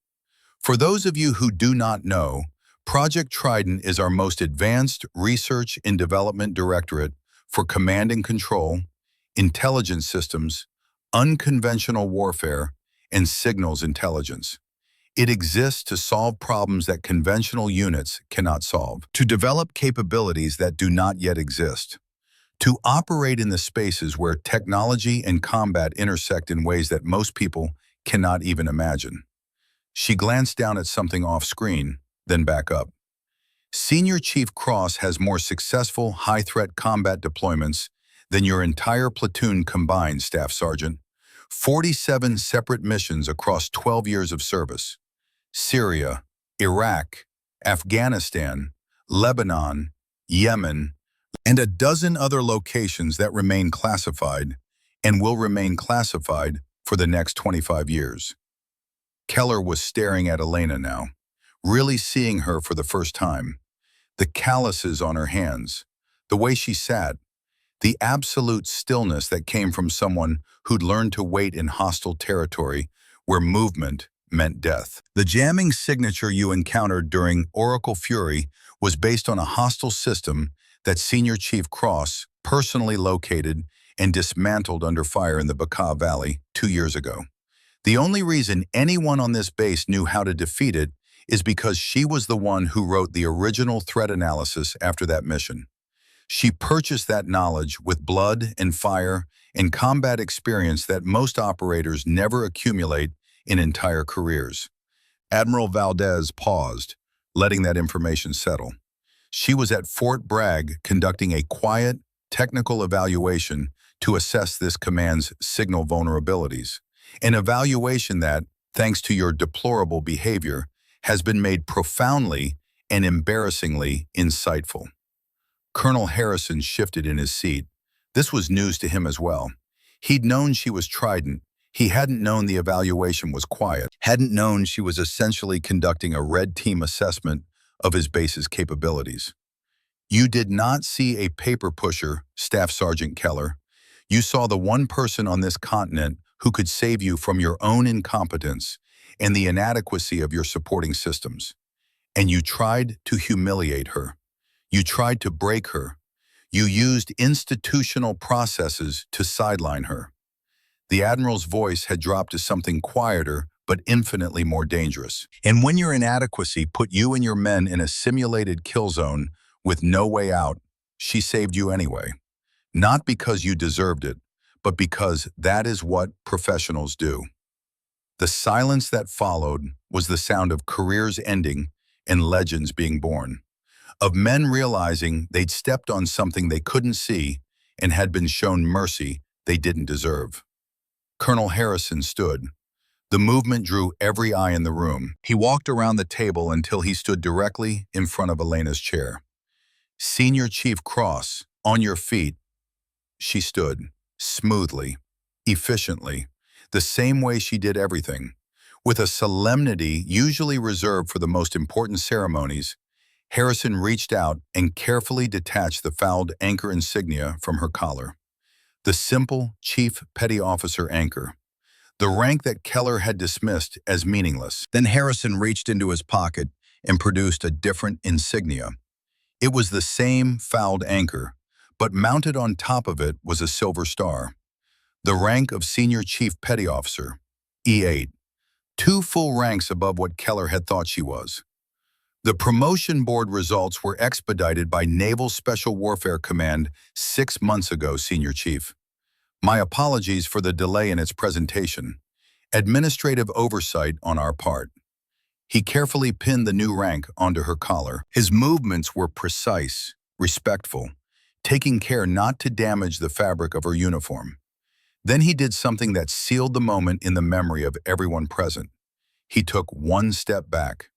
For those of you who do not know, Project Trident is our most advanced research and development directorate for command and control, intelligence systems, unconventional warfare, and signals intelligence. It exists to solve problems that conventional units cannot solve, to develop capabilities that do not yet exist, to operate in the spaces where technology and combat intersect in ways that most people cannot even imagine. She glanced down at something off-screen, then back up. Senior Chief Cross has more successful high-threat combat deployments than your entire platoon combined, Staff Sergeant. 47 separate missions across 12 years of service. Syria, Iraq, Afghanistan, Lebanon, Yemen, and a dozen other locations that remain classified and will remain classified for the next 25 years. Keller was staring at Elena now, really seeing her for the first time. The calluses on her hands, the way she sat, the absolute stillness that came from someone who'd learned to wait in hostile territory where movement meant death. The jamming signature you encountered during Oracle Fury was based on a hostile system that Senior Chief Cross personally located and dismantled under fire in the Bekaa Valley 2 years ago. The only reason anyone on this base knew how to defeat it is because she was the one who wrote the original threat analysis after that mission. She purchased that knowledge with blood and fire and combat experience that most operators never accumulate in entire careers. Admiral Valdez paused, letting that information settle. She was at Fort Bragg conducting a quiet, technical evaluation to assess this command's signal vulnerabilities. An evaluation that, thanks to your deplorable behavior, has been made profoundly and embarrassingly insightful. Colonel Harrison shifted in his seat. This was news to him as well. He'd known she was Trident. He hadn't known the evaluation was quiet, hadn't known she was essentially conducting a red team assessment of his base's capabilities. You did not see a paper pusher, Staff Sergeant Keller. You saw the one person on this continent who could save you from your own incompetence and the inadequacy of your supporting systems. And you tried to humiliate her. You tried to break her. You used institutional processes to sideline her. The Admiral's voice had dropped to something quieter but infinitely more dangerous. And when your inadequacy put you and your men in a simulated kill zone with no way out, she saved you anyway. Not because you deserved it, but because that is what professionals do. The silence that followed was the sound of careers ending and legends being born, of men realizing they'd stepped on something they couldn't see and had been shown mercy they didn't deserve. Colonel Harrison stood. The movement drew every eye in the room. He walked around the table until he stood directly in front of Elena's chair. Senior Chief Cross, on your feet. She stood, smoothly, efficiently, the same way she did everything. With a solemnity usually reserved for the most important ceremonies, Harrison reached out and carefully detached the fouled anchor insignia from her collar. The simple Chief Petty Officer anchor, the rank that Keller had dismissed as meaningless. Then Harrison reached into his pocket and produced a different insignia. It was the same fouled anchor, but mounted on top of it was a silver star. The rank of Senior Chief Petty Officer, E8, 2 full ranks above what Keller had thought she was. The promotion board results were expedited by Naval Special Warfare Command 6 months ago, Senior Chief. My apologies for the delay in its presentation. Administrative oversight on our part. He carefully pinned the new rank onto her collar. His movements were precise, respectful, taking care not to damage the fabric of her uniform. Then he did something that sealed the moment in the memory of everyone present. He took one step back,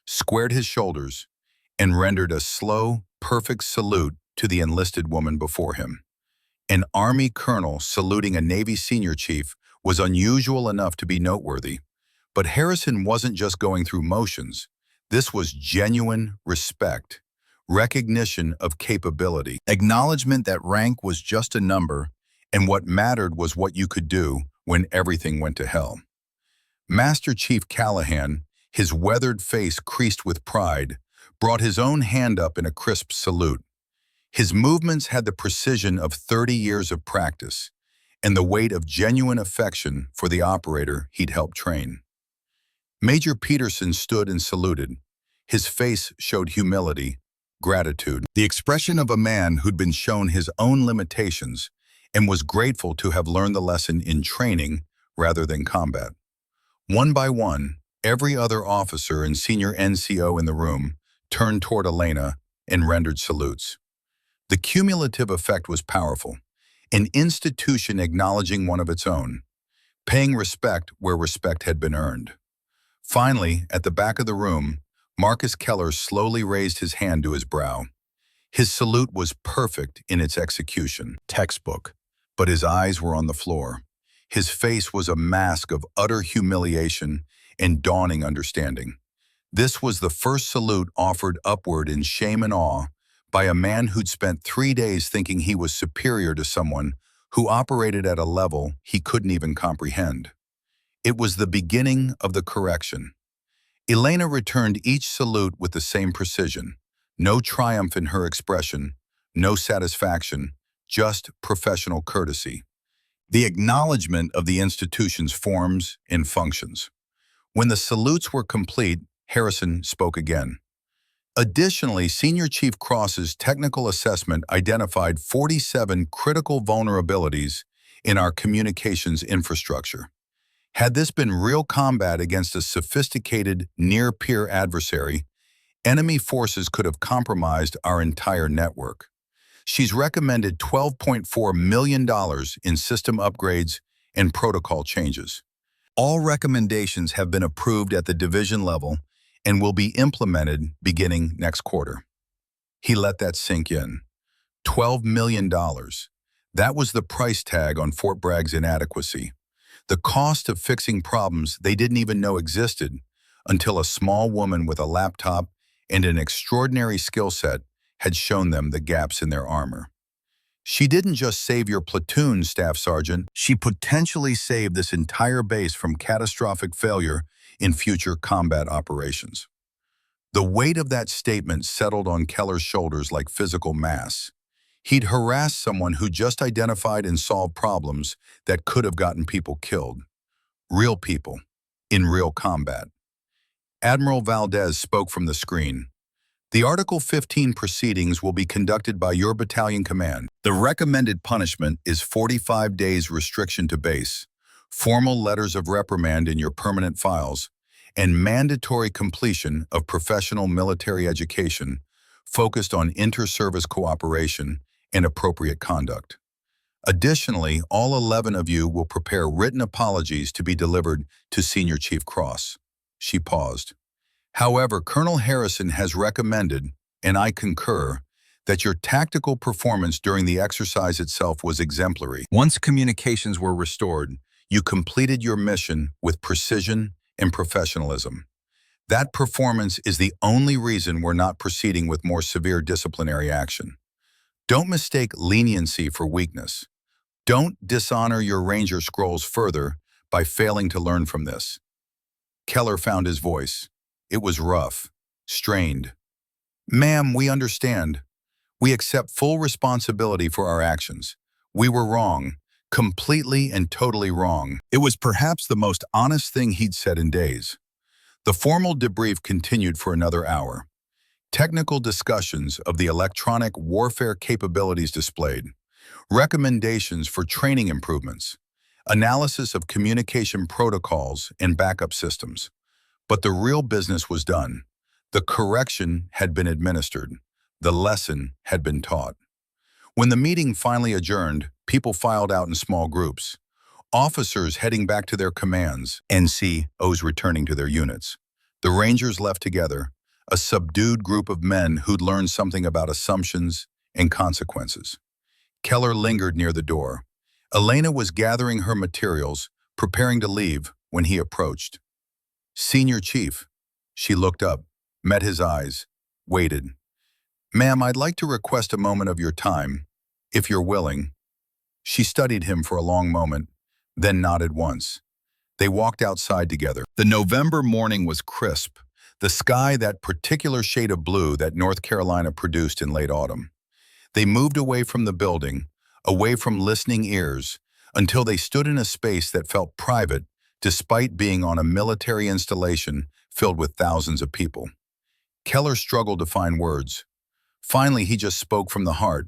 squared his shoulders, and rendered a slow, perfect salute to the enlisted woman before him. An Army colonel saluting a Navy senior chief was unusual enough to be noteworthy, but Harrison wasn't just going through motions. This was genuine respect, recognition of capability, acknowledgement that rank was just a number, and what mattered was what you could do when everything went to hell. Master Chief Callahan, His weathered face creased with pride, brought his own hand up in a crisp salute. His movements had the precision of 30 years of practice and the weight of genuine affection for the operator he'd helped train. Major Peterson stood and saluted. His face showed humility, gratitude, the expression of a man who'd been shown his own limitations and was grateful to have learned the lesson in training rather than combat. One by one, every other officer and senior NCO in the room turned toward Elena and rendered salutes. The cumulative effect was powerful, an institution acknowledging one of its own, paying respect where respect had been earned. Finally, at the back of the room, Marcus Keller slowly raised his hand to his brow. His salute was perfect in its execution, textbook, but his eyes were on the floor. His face was a mask of utter humiliation and dawning understanding. This was the first salute offered upward in shame and awe by a man who'd spent 3 days thinking he was superior to someone who operated at a level he couldn't even comprehend. It was the beginning of the correction. Elena returned each salute with the same precision. No triumph in her expression, no satisfaction, just professional courtesy. The acknowledgement of the institution's forms and functions. When the salutes were complete, Harrison spoke again. Additionally, Senior Chief Cross's technical assessment identified 47 critical vulnerabilities in our communications infrastructure. Had this been real combat against a sophisticated, near-peer adversary, enemy forces could have compromised our entire network. She's recommended $12.4 million in system upgrades and protocol changes. All recommendations have been approved at the division level and will be implemented beginning next quarter. He let that sink in. $12 million. That was the price tag on Fort Bragg's inadequacy. The cost of fixing problems they didn't even know existed until a small woman with a laptop and an extraordinary skill set had shown them the gaps in their armor. She didn't just save your platoon, Staff Sergeant. She potentially saved this entire base from catastrophic failure in future combat operations. The weight of that statement settled on Keller's shoulders like physical mass. He'd harassed someone who just identified and solved problems that could have gotten people killed. Real people, in real combat. Admiral Valdez spoke from the screen. The Article 15 proceedings will be conducted by your battalion command. The recommended punishment is 45 days restriction to base, formal letters of reprimand in your permanent files, and mandatory completion of professional military education focused on inter-service cooperation and appropriate conduct. Additionally, all 11 of you will prepare written apologies to be delivered to Senior Chief Cross. She paused. However, Colonel Harrison has recommended, and I concur, that your tactical performance during the exercise itself was exemplary. Once communications were restored, you completed your mission with precision and professionalism. That performance is the only reason we're not proceeding with more severe disciplinary action. Don't mistake leniency for weakness. Don't dishonor your Ranger scrolls further by failing to learn from this. Keller found his voice. It was rough, strained. Ma'am, we understand. We accept full responsibility for our actions. We were wrong, completely and totally wrong. It was perhaps the most honest thing he'd said in days. The formal debrief continued for another hour. Technical discussions of the electronic warfare capabilities displayed, recommendations for training improvements, analysis of communication protocols and backup systems. But the real business was done. The correction had been administered. The lesson had been taught. When the meeting finally adjourned, people filed out in small groups. Officers heading back to their commands, NCOs returning to their units. The Rangers left together, a subdued group of men who'd learned something about assumptions and consequences. Keller lingered near the door. Elena was gathering her materials, preparing to leave, when he approached. Senior Chief. She looked up, met his eyes, waited. Ma'am, I'd like to request a moment of your time, if you're willing. She studied him for a long moment, then nodded once. They walked outside together. The November morning was crisp, the sky that particular shade of blue that North Carolina produced in late autumn. They moved away from the building, away from listening ears, until they stood in a space that felt private despite being on a military installation filled with thousands of people. Keller struggled to find words. Finally, he just spoke from the heart.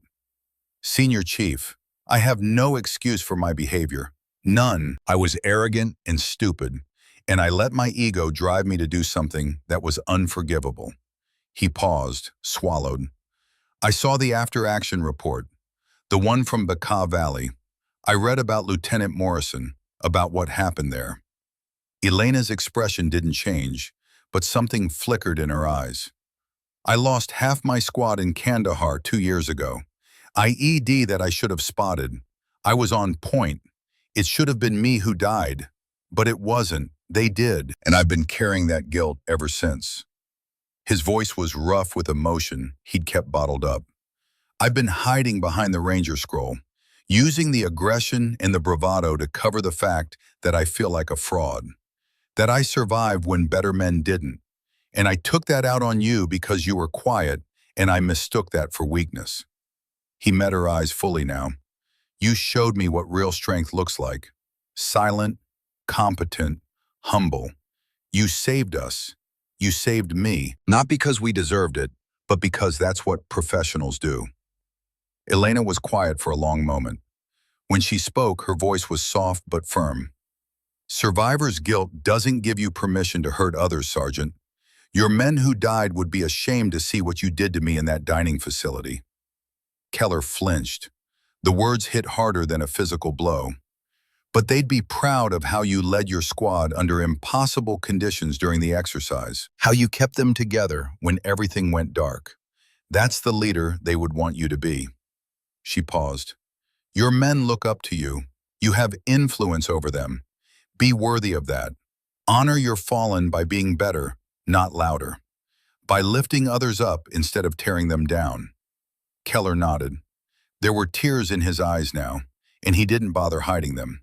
"Senior Chief, I have no excuse for my behavior. None. I was arrogant and stupid, and I let my ego drive me to do something that was unforgivable." He paused, swallowed. "I saw the after-action report, the one from Baca Valley. I read about Lieutenant Morrison, about what happened there." Elena's expression didn't change, but something flickered in her eyes. "I lost half my squad in Kandahar 2 years ago. IED that I should have spotted. I was on point. It should have been me who died. But it wasn't. They did. And I've been carrying that guilt ever since." His voice was rough with emotion he'd kept bottled up. "I've been hiding behind the Ranger Scroll, using the aggression and the bravado to cover the fact that I feel like a fraud, that I survived when better men didn't. And I took that out on you because you were quiet, and I mistook that for weakness." He met her eyes fully now. "You showed me what real strength looks like. Silent, competent, humble. You saved us. You saved me, not because we deserved it, but because that's what professionals do." Elena was quiet for a long moment. When she spoke, her voice was soft but firm. "Survivor's guilt doesn't give you permission to hurt others, Sergeant. Your men who died would be ashamed to see what you did to me in that dining facility." Keller flinched. The words hit harder than a physical blow. "But they'd be proud of how you led your squad under impossible conditions during the exercise, how you kept them together when everything went dark. That's the leader they would want you to be." She paused. "Your men look up to you. You have influence over them. Be worthy of that. Honor your fallen by being better, not louder. By lifting others up instead of tearing them down." Keller nodded. There were tears in his eyes now, and he didn't bother hiding them.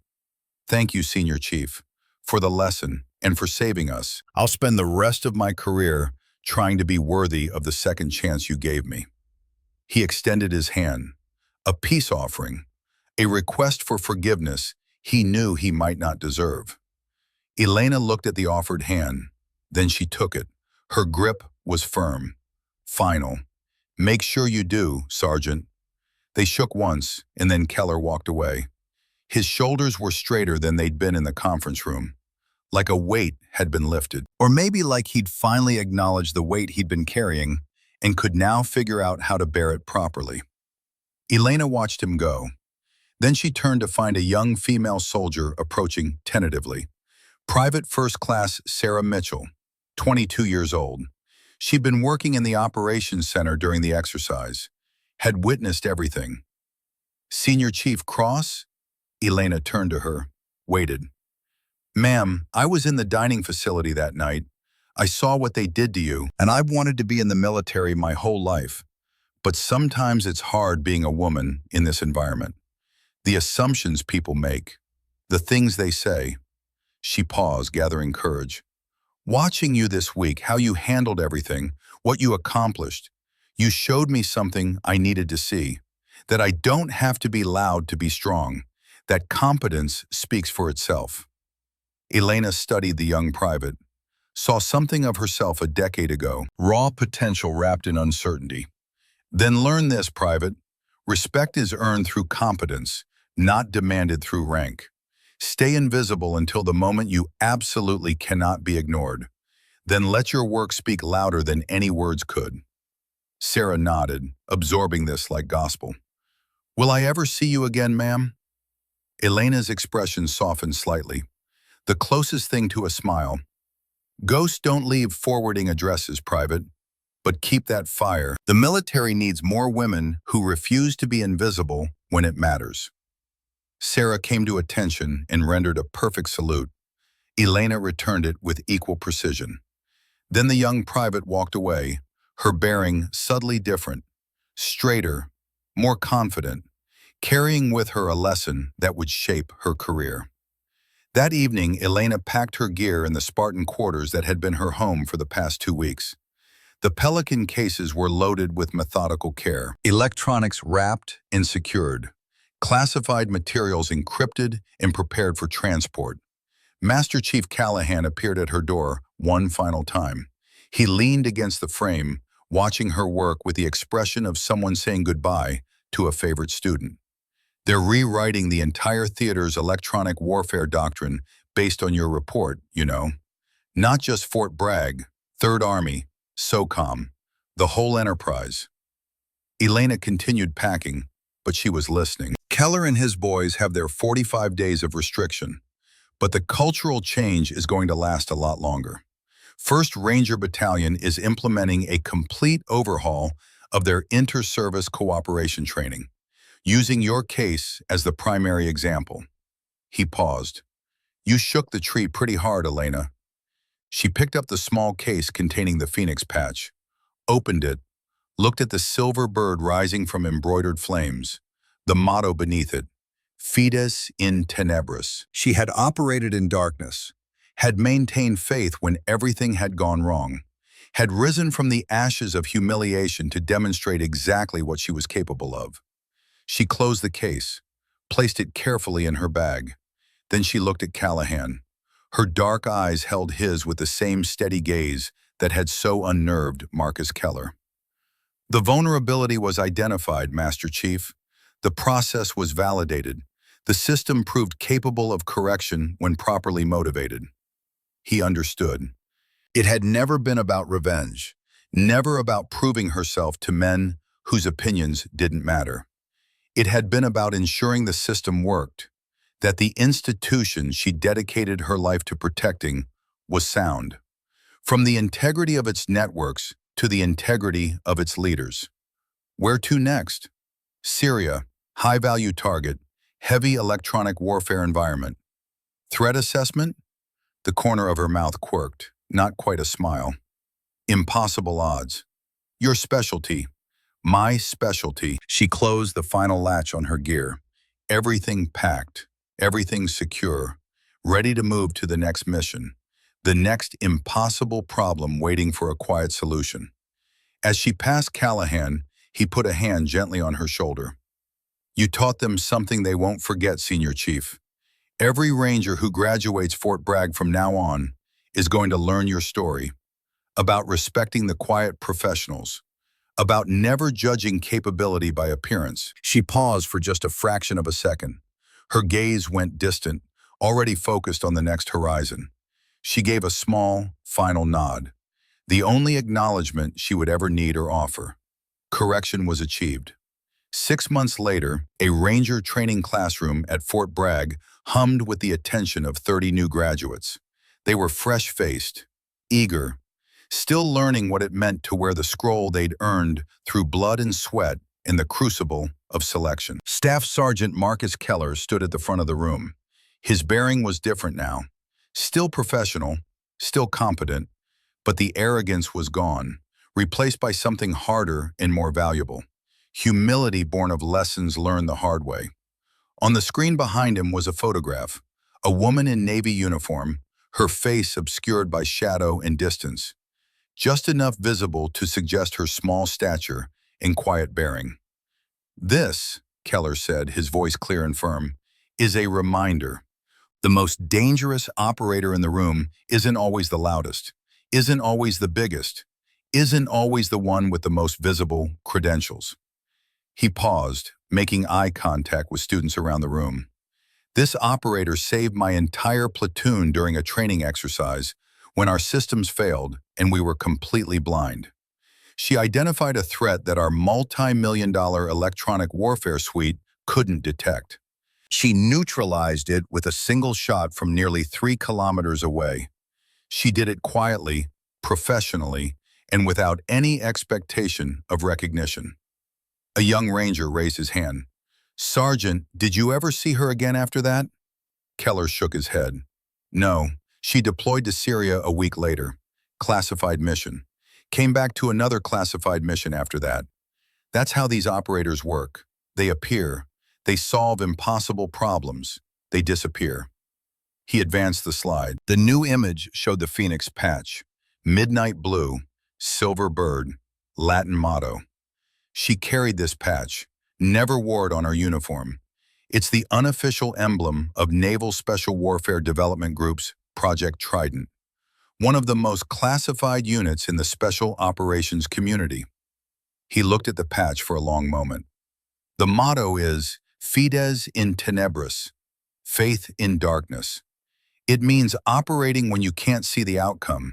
"Thank you, Senior Chief, for the lesson and for saving us. I'll spend the rest of my career trying to be worthy of the second chance you gave me." He extended his hand, a peace offering, a request for forgiveness he knew he might not deserve. Elena looked at the offered hand, then she took it. Her grip was firm, final. "Make sure you do, Sergeant." They shook once, and then Keller walked away. His shoulders were straighter than they'd been in the conference room, like a weight had been lifted. Or maybe like he'd finally acknowledged the weight he'd been carrying and could now figure out how to bear it properly. Elena watched him go. Then she turned to find a young female soldier approaching tentatively. Private First Class Sarah Mitchell, 22 years old. She'd been working in the operations center during the exercise, had witnessed everything. "Senior Chief Cross?" Elena turned to her, waited. "Ma'am, I was in the dining facility that night. I saw what they did to you, and I've wanted to be in the military my whole life. But sometimes it's hard being a woman in this environment. The assumptions people make, the things they say." She paused, gathering courage. "Watching you this week, how you handled everything, what you accomplished, you showed me something I needed to see, that I don't have to be loud to be strong, that competence speaks for itself." Elena studied the young private, saw something of herself a decade ago, raw potential wrapped in uncertainty. "Then learn this, Private. Respect is earned through competence, not demanded through rank. Stay invisible until the moment you absolutely cannot be ignored. Then let your work speak louder than any words could." Sarah nodded, absorbing this like gospel. "Will I ever see you again, ma'am?" Elena's expression softened slightly, the closest thing to a smile. "Ghosts don't leave forwarding addresses, Private, but keep that fire. The military needs more women who refuse to be invisible when it matters." Sarah came to attention and rendered a perfect salute. Elena returned it with equal precision. Then the young private walked away, her bearing subtly different, straighter, more confident, carrying with her a lesson that would shape her career. That evening, Elena packed her gear in the Spartan quarters that had been her home for the past 2 weeks. The Pelican cases were loaded with methodical care, electronics wrapped and secured, classified materials encrypted and prepared for transport. Master Chief Callahan appeared at her door one final time. He leaned against the frame, watching her work with the expression of someone saying goodbye to a favorite student. They're rewriting the entire theater's electronic warfare doctrine based on your report, you know. Not just Fort Bragg, Third Army, SOCOM, the whole enterprise. Elena continued packing, but she was listening. Keller and his boys have their 45 days of restriction, but the cultural change is going to last a lot longer. 1st Ranger Battalion is implementing a complete overhaul of their inter-service cooperation training, using your case as the primary example. He paused. You shook the tree pretty hard, Elena. She picked up the small case containing the Phoenix patch, opened it, looked at the silver bird rising from embroidered flames, the motto beneath it, Fides in Tenebris. She had operated in darkness, had maintained faith when everything had gone wrong, had risen from the ashes of humiliation to demonstrate exactly what she was capable of. She closed the case, placed it carefully in her bag. Then she looked at Callahan. Her dark eyes held his with the same steady gaze that had so unnerved Marcus Keller. The vulnerability was identified, Master Chief. The process was validated. The system proved capable of correction when properly motivated. He understood. It had never been about revenge, never about proving herself to men whose opinions didn't matter. It had been about ensuring the system worked, that the institution she dedicated her life to protecting was sound, from the integrity of its networks to the integrity of its leaders. Where to next? Syria, high-value target, heavy electronic warfare environment. Threat assessment? The corner of her mouth quirked, not quite a smile. Impossible odds. Your specialty. My specialty. She closed the final latch on her gear. Everything packed, everything secure, ready to move to the next mission, the next impossible problem waiting for a quiet solution. As she passed Callahan, he put a hand gently on her shoulder. You taught them something they won't forget, Senior Chief. Every Ranger who graduates Fort Bragg from now on is going to learn your story, about respecting the quiet professionals, about never judging capability by appearance. She paused for just a fraction of a second. Her gaze went distant, already focused on the next horizon. She gave a small, final nod, the only acknowledgement she would ever need or offer. Correction was achieved. 6 months later, a Ranger training classroom at Fort Bragg hummed with the attention of 30 new graduates. They were fresh-faced, eager, still learning what it meant to wear the scroll they'd earned through blood and sweat in the crucible of selection. Staff Sergeant Marcus Keller stood at the front of the room. His bearing was different now. Still professional, still competent, but the arrogance was gone, replaced by something harder and more valuable. Humility born of lessons learned the hard way. On the screen behind him was a photograph, a woman in Navy uniform, her face obscured by shadow and distance, just enough visible to suggest her small stature and quiet bearing. This, Keller said, his voice clear and firm, is a reminder. The most dangerous operator in the room isn't always the loudest, isn't always the biggest, isn't always the one with the most visible credentials. He paused, making eye contact with students around the room. This operator saved my entire platoon during a training exercise when our systems failed and we were completely blind. She identified a threat that our multi-million-dollar electronic warfare suite couldn't detect. She neutralized it with a single shot from nearly 3 kilometers away. She did it quietly, professionally, and without any expectation of recognition. A young Ranger raised his hand. Sergeant, did you ever see her again after that? Keller shook his head. No, she deployed to Syria a week later. Classified mission. Came back to another classified mission after that. That's how these operators work. They appear. They solve impossible problems. They disappear. He advanced the slide. The new image showed the Phoenix patch, midnight blue, silver bird, Latin motto. She carried this patch, never wore it on her uniform. It's the unofficial emblem of Naval Special Warfare Development Group's Project Trident, one of the most classified units in the special operations community. He looked at the patch for a long moment. The motto is Fides in Tenebris, faith in darkness. It means operating when you can't see the outcome,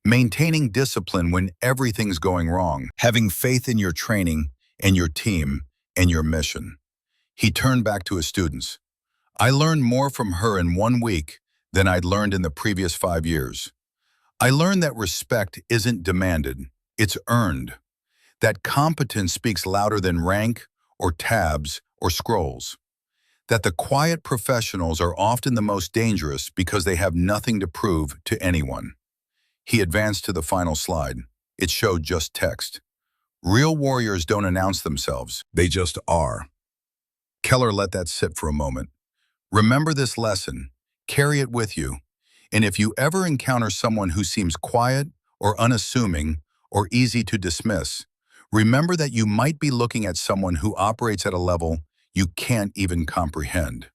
maintaining discipline when everything's going wrong, having faith in your training and your team and your mission. He turned back to his students. I learned more from her in 1 week than I'd learned in the previous 5 years. I learned that respect isn't demanded, it's earned. That competence speaks louder than rank or tabs or scrolls. That the quiet professionals are often the most dangerous because they have nothing to prove to anyone. He advanced to the final slide. It showed just text. Real warriors don't announce themselves, they just are. Keller let that sit for a moment. Remember this lesson, carry it with you, and if you ever encounter someone who seems quiet or unassuming or easy to dismiss, remember that you might be looking at someone who operates at a level you can't even comprehend.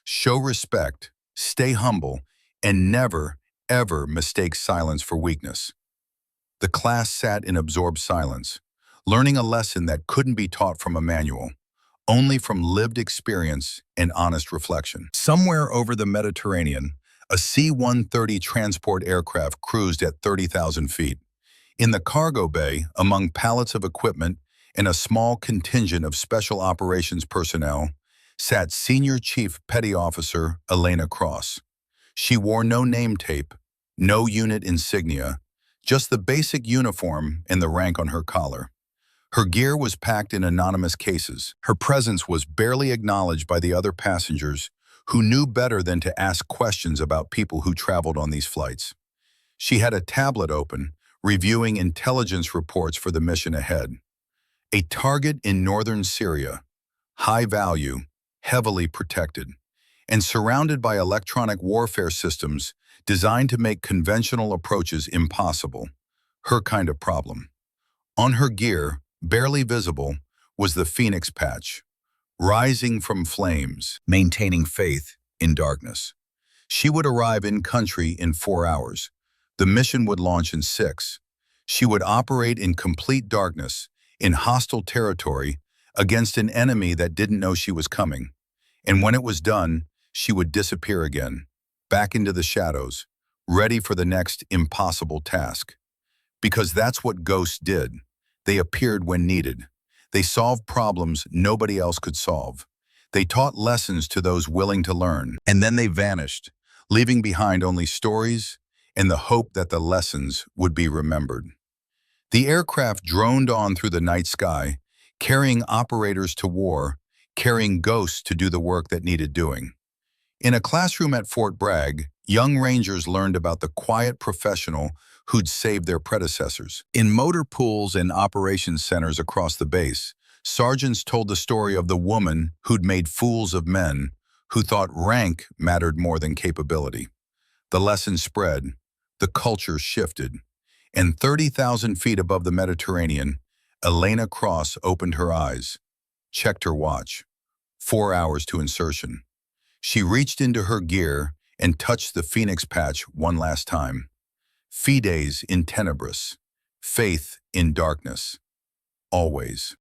Show respect, stay humble, and never, ever mistake silence for weakness. The class sat in absorbed silence, learning a lesson that couldn't be taught from a manual, only from lived experience and honest reflection. Somewhere over the Mediterranean, a C-130 transport aircraft cruised at 30,000 feet. In the cargo bay, among pallets of equipment and a small contingent of special operations personnel, sat Senior Chief Petty Officer Elena Cross. She wore no name tape, no unit insignia, just the basic uniform and the rank on her collar. Her gear was packed in anonymous cases. Her presence was barely acknowledged by the other passengers who knew better than to ask questions about people who traveled on these flights. She had a tablet open, reviewing intelligence reports for the mission ahead. A target in northern Syria, high value, heavily protected, and surrounded by electronic warfare systems designed to make conventional approaches impossible. Her kind of problem. On her gear, barely visible, was the Phoenix patch, rising from flames, maintaining faith in darkness. She would arrive in country in 4 hours. The mission would launch in 6. She would operate in complete darkness, in hostile territory, against an enemy that didn't know she was coming. And when it was done, she would disappear again, back into the shadows, ready for the next impossible task. Because that's what ghosts did. They appeared when needed. They solved problems nobody else could solve. They taught lessons to those willing to learn. And then they vanished, leaving behind only stories and the hope that the lessons would be remembered. The aircraft droned on through the night sky, carrying operators to war, carrying ghosts to do the work that needed doing. In a classroom at Fort Bragg, young Rangers learned about the quiet professional who'd saved their predecessors. In motor pools and operations centers across the base, sergeants told the story of the woman who'd made fools of men, who thought rank mattered more than capability. The lesson spread, the culture shifted, and 30,000 feet above the Mediterranean, Elena Cross opened her eyes, checked her watch. 4 hours to insertion. She reached into her gear and touched the Phoenix patch one last time. Fides in tenebris, faith in darkness, always.